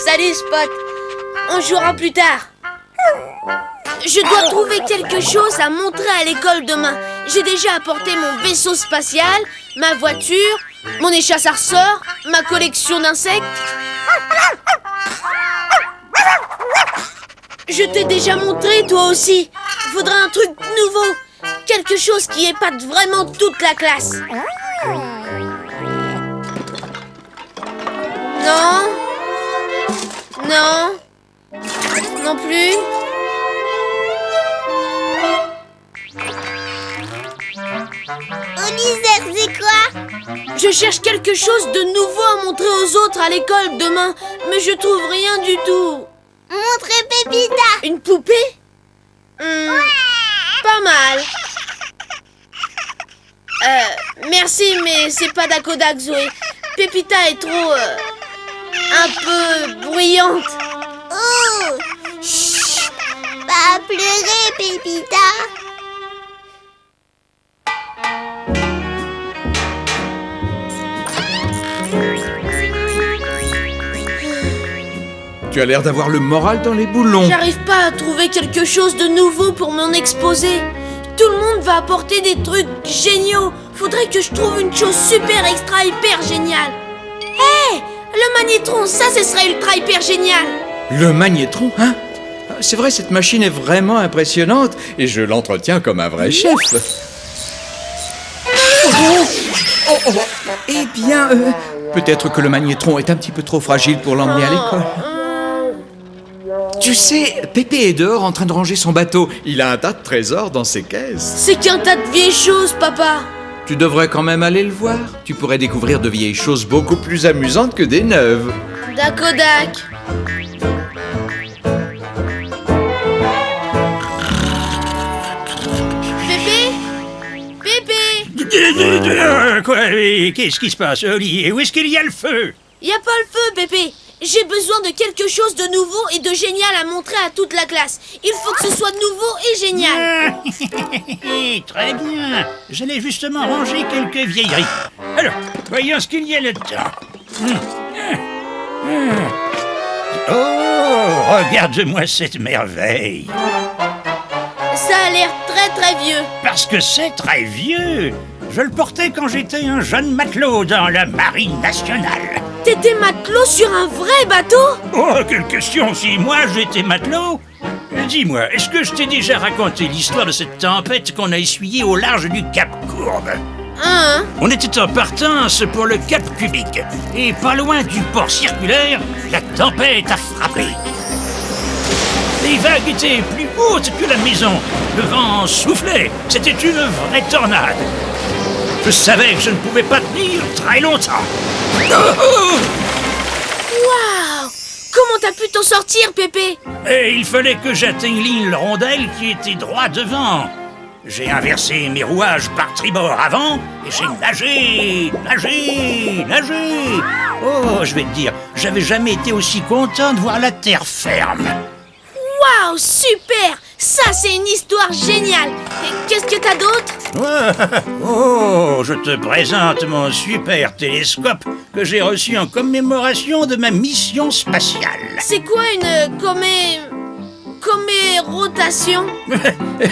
Salut Spot. On jouera plus tard. Je dois trouver quelque chose à montrer à l'école demain. J'ai déjà apporté mon vaisseau spatial, ma voiture, mon échasse à ressort, ma collection d'insectes. Je t'ai déjà montré, toi aussi. Faudra un truc nouveau. Quelque chose qui épate vraiment toute la classe. Non. Non. Non plus. Oliver, c'est quoi? Je cherche quelque chose de nouveau à montrer aux autres à l'école demain, mais je trouve rien du tout. Montrez Pépita. Une poupée? Pas mal. Merci, mais c'est pas Dakodak, Zoé. Pépita est trop... un peu bruyante. Oh, chut, pas pleurer, Pépita. Tu as l'air d'avoir le moral dans les boulons. J'arrive pas à trouver quelque chose de nouveau pour mon exposé. Tout le monde va apporter des trucs géniaux. Faudrait que je trouve une chose super extra hyper géniale. Hé, le magnétron, ça ce serait ultra hyper génial. Le magnétron, hein? C'est vrai, cette machine est vraiment impressionnante et je l'entretiens comme un vrai chef. Eh bien, peut-être que le magnétron est un petit peu trop fragile pour l'emmener à l'école. Tu sais, Pépé est dehors en train de ranger son bateau. Il a un tas de trésors dans ses caisses. C'est qu'un tas de vieilles choses, papa. Tu devrais quand même aller le voir. Tu pourrais découvrir de vieilles choses beaucoup plus amusantes que des neuves. Dakodak. Quoi? Qu'est-ce qui se passe, Oli? Et où est-ce qu'il y a le feu? Y a pas le feu, Pépé. J'ai besoin de quelque chose de nouveau et de génial à montrer à toute la classe. Il faut que ce soit nouveau et génial. Très bien. J'allais justement ranger quelques vieilleries. Alors, voyons ce qu'il y a là-dedans. Oh, regarde-moi cette merveille. Ça a l'air très très vieux. Parce que c'est très vieux. Je le portais quand j'étais un jeune matelot dans la marine nationale. T'étais matelot sur un vrai bateau? Oh, quelle question, si moi j'étais matelot. Dis-moi, est-ce que je t'ai déjà raconté l'histoire de cette tempête qu'on a essuyée au large du Cap Courbe? Hein? On était en partance pour le Cap Cubique. Et pas loin du port circulaire, la tempête a frappé. Les vagues étaient plus hautes que la maison. Le vent soufflait. C'était une vraie tornade. Je savais que je ne pouvais pas tenir très longtemps. Waouh! Comment t'as pu t'en sortir, Pépé? Et il fallait que j'atteigne l'île Rondelle qui était droit devant. J'ai inversé mes rouages par tribord avant et j'ai nagé. Oh, je vais te dire, j'avais jamais été aussi content de voir la terre ferme. Waouh, super! Ça, c'est une histoire géniale. Et qu'est-ce que t'as d'autre? Oh, je te présente mon super télescope que j'ai reçu en commémoration de ma mission spatiale. C'est quoi une commérotation?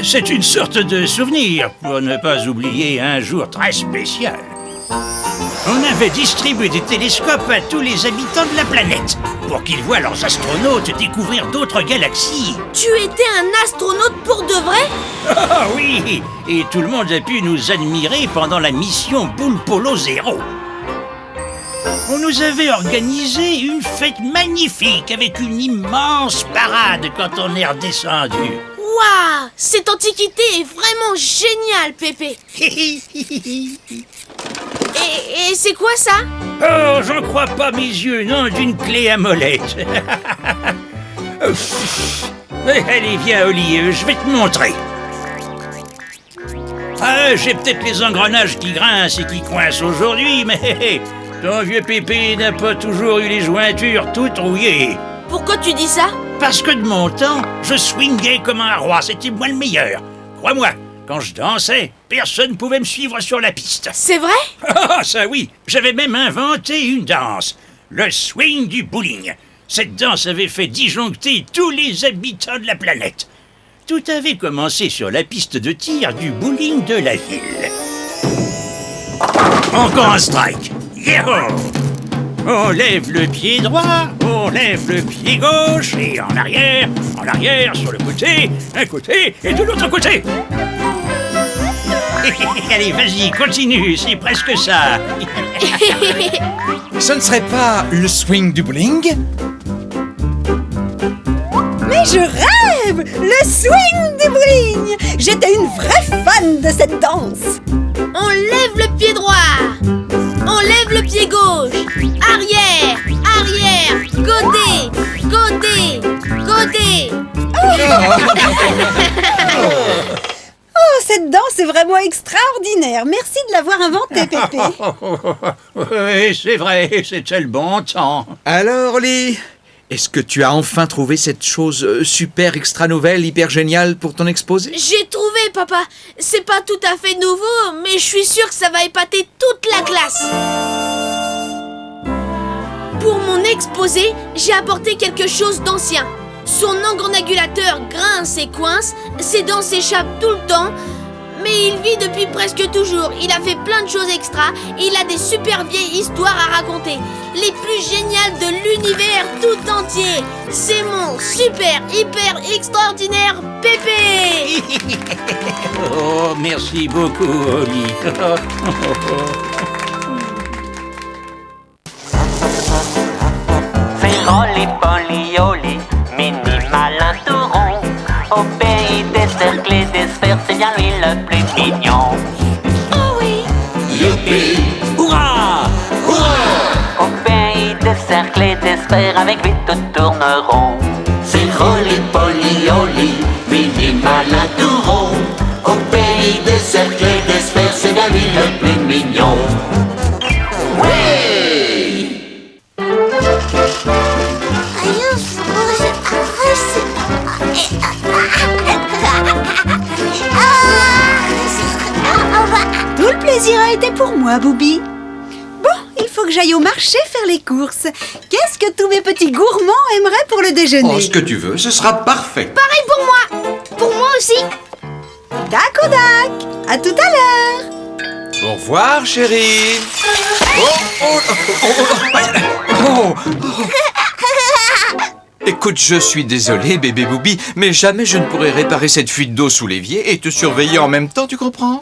C'est une sorte de souvenir pour ne pas oublier un jour très spécial. On avait distribué des télescopes à tous les habitants de la planète pour qu'ils voient leurs astronautes découvrir d'autres galaxies. Tu étais un astronaute pour de vrai? Ah oui, et tout le monde a pu nous admirer pendant la mission Boule Polo 0. On nous avait organisé une fête magnifique avec une immense parade quand on est redescendu. Waouh! Cette antiquité est vraiment géniale, Pépé. Et c'est quoi ça? Oh, j'en crois pas mes yeux, non, d'une clé à molette. Allez, viens, Oli, je vais te montrer. Ah, j'ai peut-être les engrenages qui grincent et qui coincent aujourd'hui, mais ton vieux Pépé n'a pas toujours eu les jointures toutes rouillées. Pourquoi tu dis ça? Parce que de mon temps, je swingais comme un roi, c'était moi le meilleur. Crois-moi, quand je dansais, personne ne pouvait me suivre sur la piste. C'est vrai? Ah, ça oui, j'avais même inventé une danse, le swing du bowling. Cette danse avait fait disjoncter tous les habitants de la planète. Tout avait commencé sur la piste de tir du bowling de la ville. Encore un strike. Yeah-ho! On lève le pied droit, on lève le pied gauche, et en arrière, sur le côté, un côté et de l'autre côté. Allez, vas-y, continue, c'est presque ça. Ce ne serait pas le swing du bowling? Mais je rêve! Le swing du bowling! J'étais une vraie fan de cette danse! On lève le pied droit, on lève le pied gauche, arrière, côté. Oh, cette danse est vraiment extraordinaire! Merci de l'avoir inventée, Pépé! Oui, c'est vrai, c'était le bon temps. Alors, Oli, est-ce que tu as enfin trouvé cette chose super extra nouvelle, hyper géniale pour ton exposé? J'ai trouvé, papa. C'est pas tout à fait nouveau, mais je suis sûre que ça va épater toute la classe. Pour mon exposé, j'ai apporté quelque chose d'ancien. Son engrenagulateur grince et coince, ses dents s'échappent tout le temps, mais il vit depuis presque toujours. Il a fait plein de choses extra et il a des super vieilles histoires à raconter. Les plus géniales de l'univers tout entier. C'est mon super, hyper, extraordinaire Pépé. Oh, merci beaucoup, Oli. C'est Rolly Polly Oli, mini malin tout rond. Au pays des cercles et des sphères, c'est bien lui le plus mignon. Oh oui, d'espère avec lui tout tourneront. C'est roly-poly-oli, Winnie malin tout rond. Au pays des cercles et des sphères, c'est l'ami le plus mignon. Oui! Tout le plaisir a été pour moi, Booby. Bon, il faut que j'aille au marché faire les courses. Qu'est-ce que tous mes petits gourmands aimeraient pour le déjeuner? Oh, ce que tu veux, ce sera parfait. Pareil pour moi. Pour moi aussi. Dakodak, à tout à l'heure. Au revoir, chérie. Oh. Écoute, je suis désolé, bébé Booby, mais jamais je ne pourrai réparer cette fuite d'eau sous l'évier et te surveiller en même temps, tu comprends?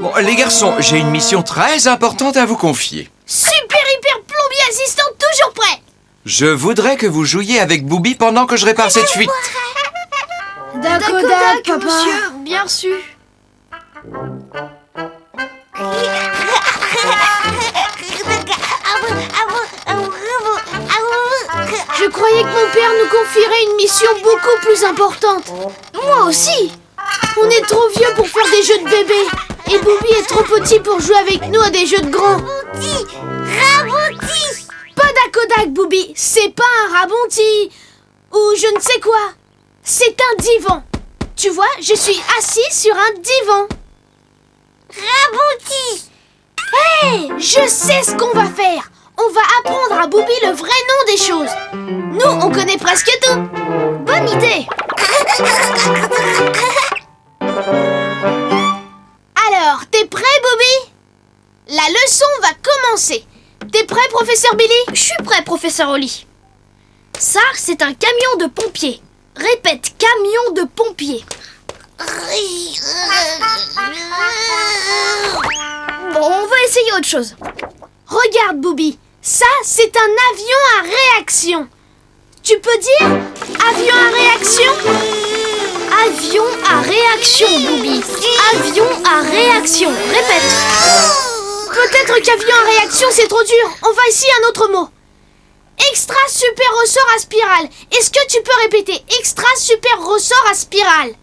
Bon, les garçons, j'ai une mission très importante à vous confier. Super hyper plombier assistant toujours prêt. Je voudrais que vous jouiez avec Booby pendant que je répare cette fuite. Dakodak, papa. Monsieur, bien sûr. Je croyais que mon père nous confierait une mission beaucoup plus importante. Moi aussi. On est trop vieux pour faire des jeux de bébé. Et Booby est trop petit pour jouer avec nous à des jeux de grands. Rabouti. Pas Dakodak, Booby. C'est pas un rabonti. Ou je ne sais quoi. C'est un divan. Tu vois, je suis assis sur un divan. Rabouti. Hé, je sais ce qu'on va faire. On va apprendre à Booby le vrai nom des choses. Nous, on connaît presque tout. Bonne idée. Alors, t'es prêt, Booby? La leçon va commencer. T'es prêt, professeur Billy? Je suis prêt, professeur Oli. Ça, c'est un camion de pompier. Répète, camion de pompier. Bon, on va essayer autre chose. Regarde, Booby. Ça, c'est un avion à réaction. Tu peux dire avion à réaction? Avion à réaction, Booby. Avion à réaction. Répète. Peut-être qu'avion à réaction, c'est trop dur. On va essayer un autre mot. Extra super ressort à spirale. Est-ce que tu peux répéter extra super ressort à spirale?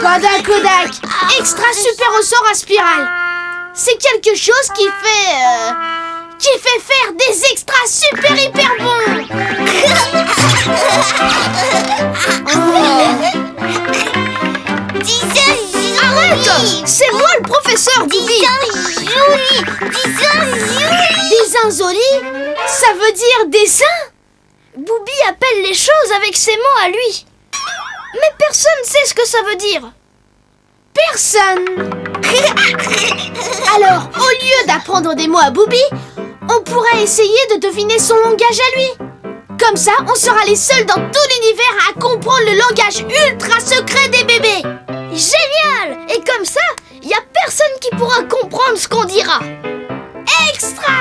Pas Dakodak. Extra super ressort à spirale. C'est quelque chose qui fait faire des extras super hyper bons. Arrête! C'est moi le professeur Booby. Désinzoli? Ça veut dire dessin? Booby appelle les choses avec ses mots à lui. Mais personne ne sait ce que ça veut dire. Personne. Alors, au lieu d'apprendre des mots à Booby, on pourrait essayer de deviner son langage à lui. Comme ça, on sera les seuls dans tout l'univers à comprendre le langage ultra secret des bébés. Génial! Et comme ça, il n'y a personne qui pourra comprendre ce qu'on dira. Extra!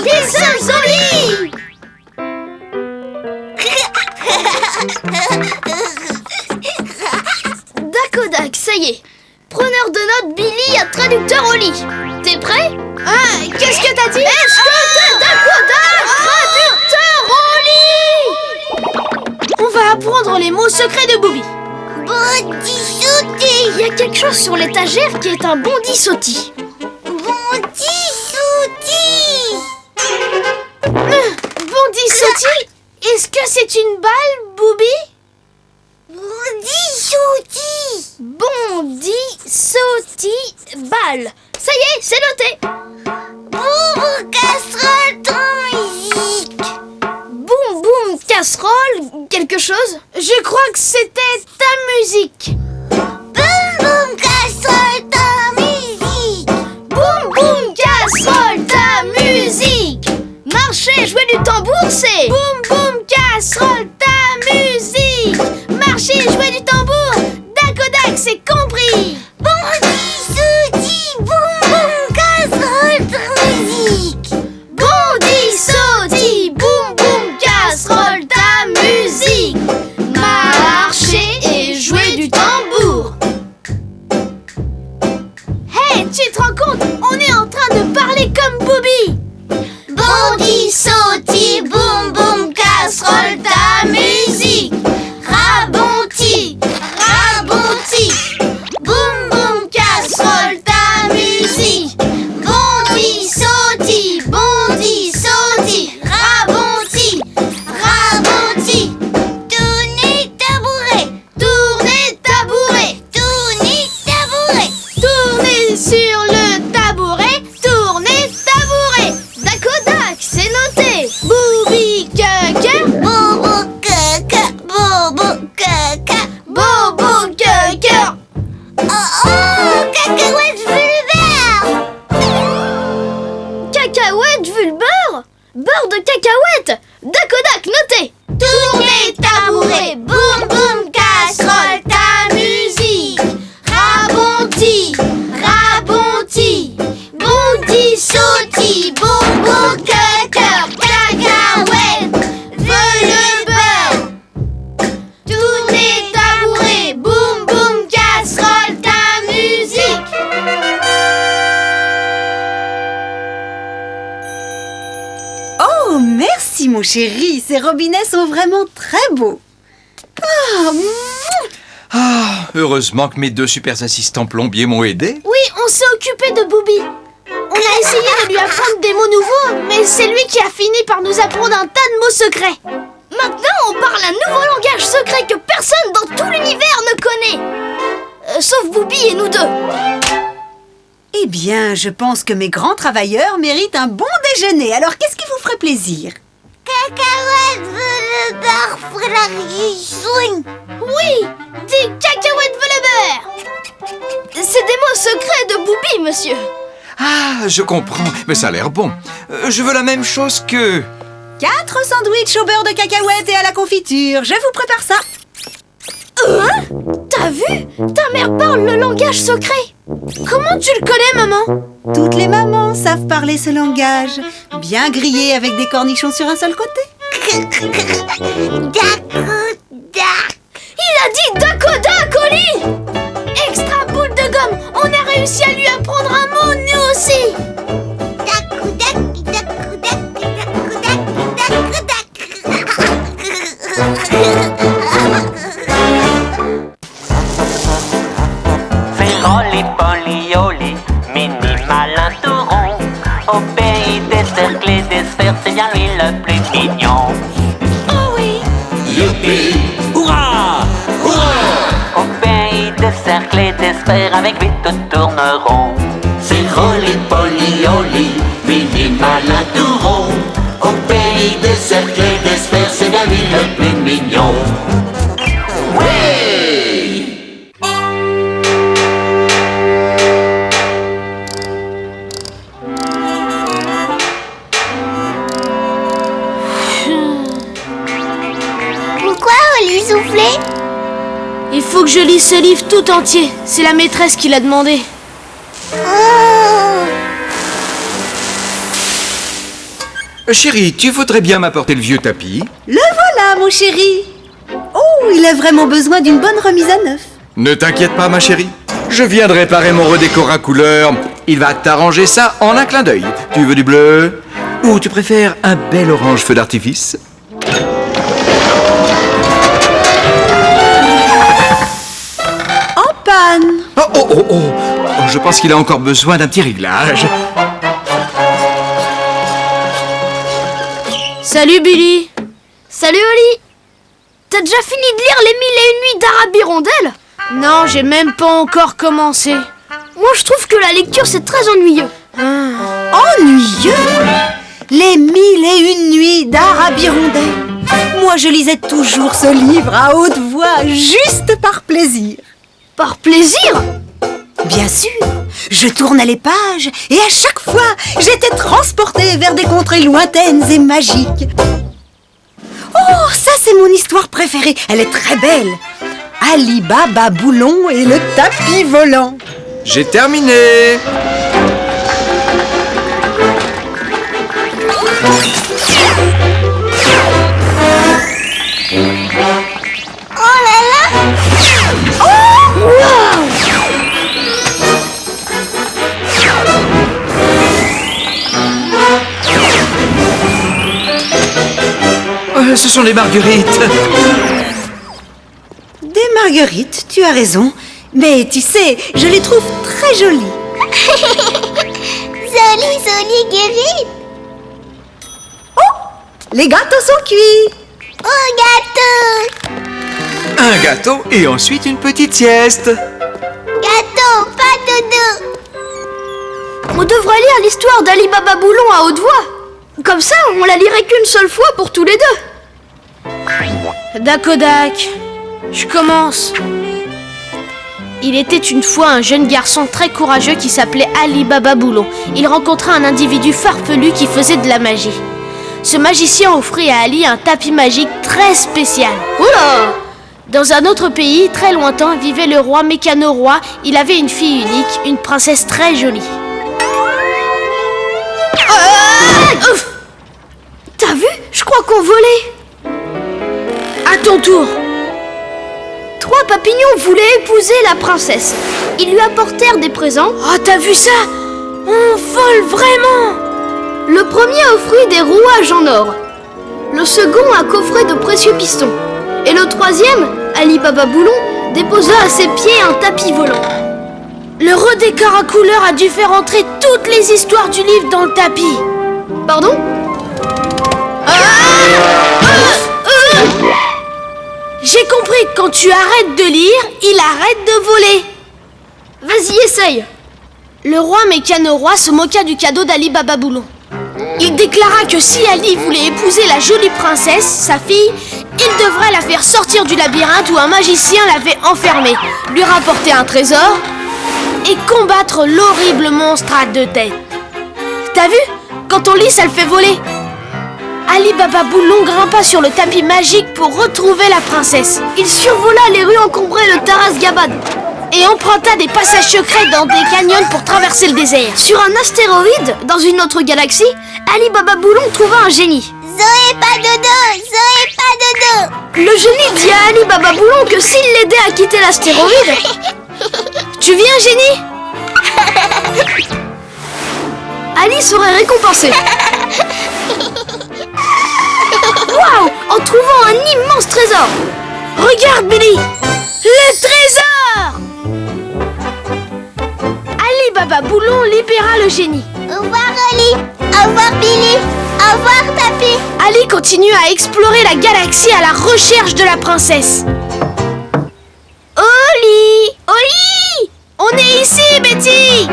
Désolé! Dakodak, ça y est. Preneur de notes Billy à traducteur Oli. T'es prêt? Ah, qu'est-ce que t'as dit? Est-ce que t'es Dakodak, traducteur Oli? On va apprendre les mots secrets de Booby. Bondi-sauti. Il y a quelque chose sur l'étagère qui est un bondi-sauti. Bondi-sauti. Bondi-sauti? Est-ce que c'est une balle, Booby? Bondi-sauti. Bondi-sauti, balle. Ça y est, c'est noté. Boum, casserole, ton musique. Boum, boum, casserole, quelque chose? Je crois que c'était ta musique. Boum, boum, casserole, ta musique. Boum, boum, casserole, ta musique. Marcher, jouer du tambour, c'est boum, boum, casserole, ta musique. Marcher, jouer du tambour, Dakodak, c'est compris. Bondi-sauti, boum, boum, casserole, ta musique. Bondi-sauti, boum, boum, casserole, ta musique. Marcher et jouer du tambour. Bobby! Bondi, sauti, boum boum, casserole, ta musique. Rabonti, rabonti, boum boum, casserole, ta musique. Bondi, sauti, rabonti, rabonti. Tournez tabouret, Tournez tabouret! tournez tabouret. Tournez sur le tabouret! Tournez tabouret! Dakodak, c'est noté! Booby caca! Bobo caca, bobo caca. Bobo caca! Oh oh, cacahuète vulvaire. Cacahuète vu le beurre? Beurre de cacahuète! Dakodak, noté! Tournez tabouret, boum boum, casserole, ta musique. Rabonti, rabonti, bondi, sauti, bobo, caca, cacahuète, veut le beurre. Tournez tabouret, boum boum, casserole, ta musique. Oh, merci mon chéri, ces robinets sont vraiment très beaux. Ah, heureusement que mes 2 super assistants plombiers m'ont aidé. Oui, on s'est occupé de Booby. On a essayé de lui apprendre des mots nouveaux, mais c'est lui qui a fini par nous apprendre un tas de mots secrets. Maintenant, on parle un nouveau langage secret que personne dans tout l'univers ne connaît. Sauf Booby et nous deux. Eh bien, je pense que mes grands travailleurs méritent un bon déjeuner. Alors, qu'est-ce qui vous ferait plaisir? Cacahuète veut le beurre pour la risouille. Oui, dis cacahuète veut le beurre. C'est des mots secrets de Booby, monsieur. Ah, je comprends, mais ça a l'air bon. Je veux la même chose que... 4 sandwichs au beurre de cacahuète et à la confiture. Je vous prépare ça. Hein? T'as vu? Ta mère parle le langage secret. Comment tu le connais, maman? Toutes les mamans savent parler ce langage. Bien grillé avec des cornichons sur un seul côté. Dakodak. Il a dit Dakodak, Oli! Extra boule de gomme. On a réussi à lui apprendre un mot, nous aussi. Dakodak, dakodak, dakodak, C'est Rolly Polly Oli, mini malin tout rond. Au pays des cercles et des sphères, c'est bien lui le plus mignon. Oh oui! Youpi! Hurrah! Hurrah! Au pays des cercles et des sphères, avec lui tout tourne rond. C'est Rolly Polly Oli, mini malin tout rond. Au pays des cercles et des sphères, c'est bien lui le plus mignon. Pourquoi Oli soufflait? Il faut que je lise ce livre tout entier. C'est la maîtresse qui l'a demandé. Chérie, tu voudrais bien m'apporter le vieux tapis? Le voilà, mon chéri. Oh, il a vraiment besoin d'une bonne remise à neuf. Ne t'inquiète pas, ma chérie. Je viens de réparer mon redécor à couleur. Il va t'arranger ça en un clin d'œil. Tu veux du bleu? Ou tu préfères un bel orange feu d'artifice? En panne. Oh, je pense qu'il a encore besoin d'un petit réglage. Salut Billy. Salut Oli. T'as déjà fini de lire Les 1001 nuits d'Arabie Rondelle? Non, j'ai même pas encore commencé. Moi, je trouve que la lecture, c'est très ennuyeux. Ennuyeux? Les 1001 nuits d'Arabie Rondelle. Moi, je lisais toujours ce livre à haute voix, juste par plaisir. Par plaisir? Bien sûr. Je tournais les pages et à chaque fois, j'étais transportée vers des contrées lointaines et magiques. Oh, ça c'est mon histoire préférée. Elle est très belle. Ali Baba Boulon et le tapis volant. J'ai terminé. Oh là là! Oh! Wow! sont des marguerites. Des marguerites, tu as raison. Mais tu sais, je les trouve très jolies. Jolie guérite. Les gâteaux sont cuits. Oh, gâteau. Un gâteau et ensuite une petite sieste. Gâteau, pas dodo. On devrait lire l'histoire d'Ali Baba Boulon à haute voix. Comme ça, on la lirait qu'une seule fois pour tous les deux. Dakodak, je commence. Il était une fois un jeune garçon très courageux qui s'appelait Ali Baba Boulon. Il rencontra un individu farfelu qui faisait de la magie. Ce magicien offrit à Ali un tapis magique très spécial. Oula! Dans un autre pays, très lointain, vivait le roi Mécano-Roi. Il avait une fille unique, une princesse très jolie. T'as vu? Je crois qu'on volait. À ton tour. 3 papignons voulaient épouser la princesse. Ils lui apportèrent des présents. Oh, t'as vu ça? On vole vraiment! Le premier offrit des rouages en or. Le second un coffret de précieux pistons. Et le troisième, Ali Baba Boulon, déposa à ses pieds un tapis volant. Le redécor à couleur a dû faire entrer toutes les histoires du livre dans le tapis. Pardon? J'ai compris que quand tu arrêtes de lire, il arrête de voler. Vas-y, essaye. Le roi Mécano-Roi se moqua du cadeau d'Ali Baba Boulon. Il déclara que si Ali voulait épouser la jolie princesse, sa fille, il devrait la faire sortir du labyrinthe où un magicien l'avait enfermée, lui rapporter un trésor et combattre l'horrible monstre à 2 têtes. T'as vu? Quand on lit, ça le fait voler. Ali Baba Boulon grimpa sur le tapis magique pour retrouver la princesse. Il survola les rues encombrées de Taras Gabad et emprunta des passages secrets dans des canyons pour traverser le désert. Sur un astéroïde, dans une autre galaxie, Ali Baba Boulon trouva un génie. Zoé, pas dodo. Zoé, pas dodo. Le génie dit à Ali Baba Boulon que s'il l'aidait à quitter l'astéroïde... Tu viens, génie? Ali serait récompensé. Waouh! En trouvant un immense trésor. Regarde, Billy! Le trésor! Ali Baba Boulon libéra le génie. Au revoir, Ali. Au revoir, Billy. Au revoir, Tapis. Ali continue à explorer la galaxie à la recherche de la princesse. Oli! Oli! On est ici, Betty!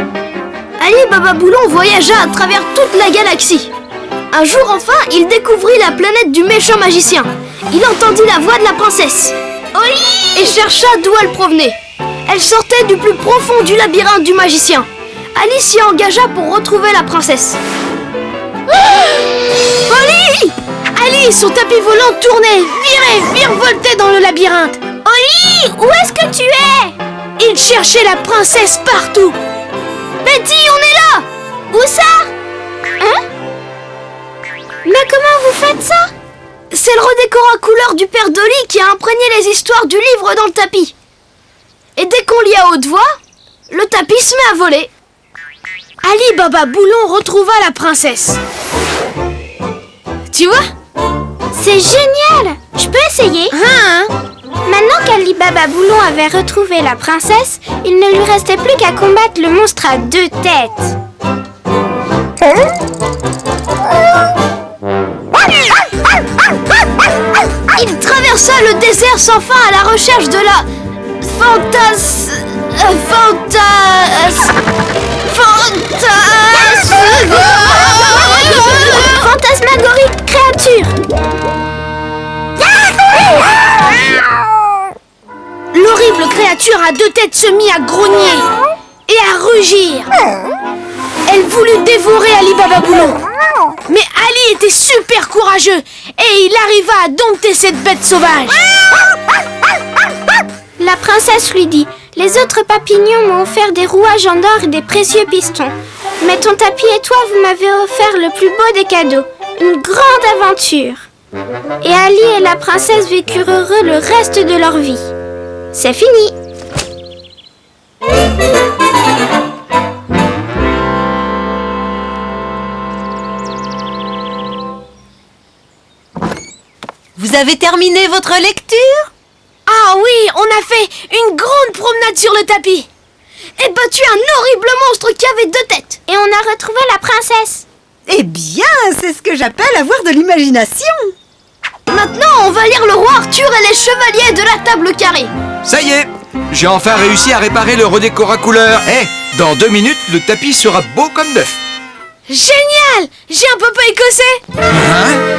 Ali Baba Boulon voyagea à travers toute la galaxie. Un jour enfin, il découvrit la planète du méchant magicien. Il entendit la voix de la princesse. Oli! Et chercha d'où elle provenait. Elle sortait du plus profond du labyrinthe du magicien. Ali s'y engagea pour retrouver la princesse. Oli! Ali, son tapis volant tournait, virevoltait dans le labyrinthe. Oli, où est-ce que tu es? Il cherchait la princesse partout. Betty, on est là! Où ça? Hein? Mais comment vous faites ça? C'est le redécor à couleur du père Dolly qui a imprégné les histoires du livre dans le tapis. Et dès qu'on lit à haute voix, le tapis se met à voler. Ali Baba Boulon retrouva la princesse. Tu vois? C'est génial! Je peux essayer? Hein? Maintenant qu'Ali Baba Boulon avait retrouvé la princesse, il ne lui restait plus qu'à combattre le monstre à 2 têtes. Il traversa le désert sans fin à la recherche de la fantasmagorique créature. L'horrible créature à 2 têtes se mit à grogner et à rugir. Elle voulut dévorer Ali Baba Boulon. Mais Ali était super courageux et il arriva à dompter cette bête sauvage. La princesse lui dit: les autres papignons m'ont offert des rouages en or et des précieux pistons. Mais ton tapis et toi, vous m'avez offert le plus beau des cadeaux, une grande aventure. Et Ali et la princesse vécurent heureux le reste de leur vie. C'est fini. Vous Vous avez terminé votre lecture? Ah oui, on a fait une grande promenade sur le tapis. Et battu un horrible monstre qui avait 2 têtes. Et on a retrouvé la princesse. Eh bien, c'est ce que j'appelle avoir de l'imagination. Maintenant, on va lire le roi Arthur et les chevaliers de la table carrée. Ça y est, j'ai enfin réussi à réparer le redécor à couleur. Dans 2 minutes, le tapis sera beau comme neuf. Génial! J'ai un papa écossais. Hein?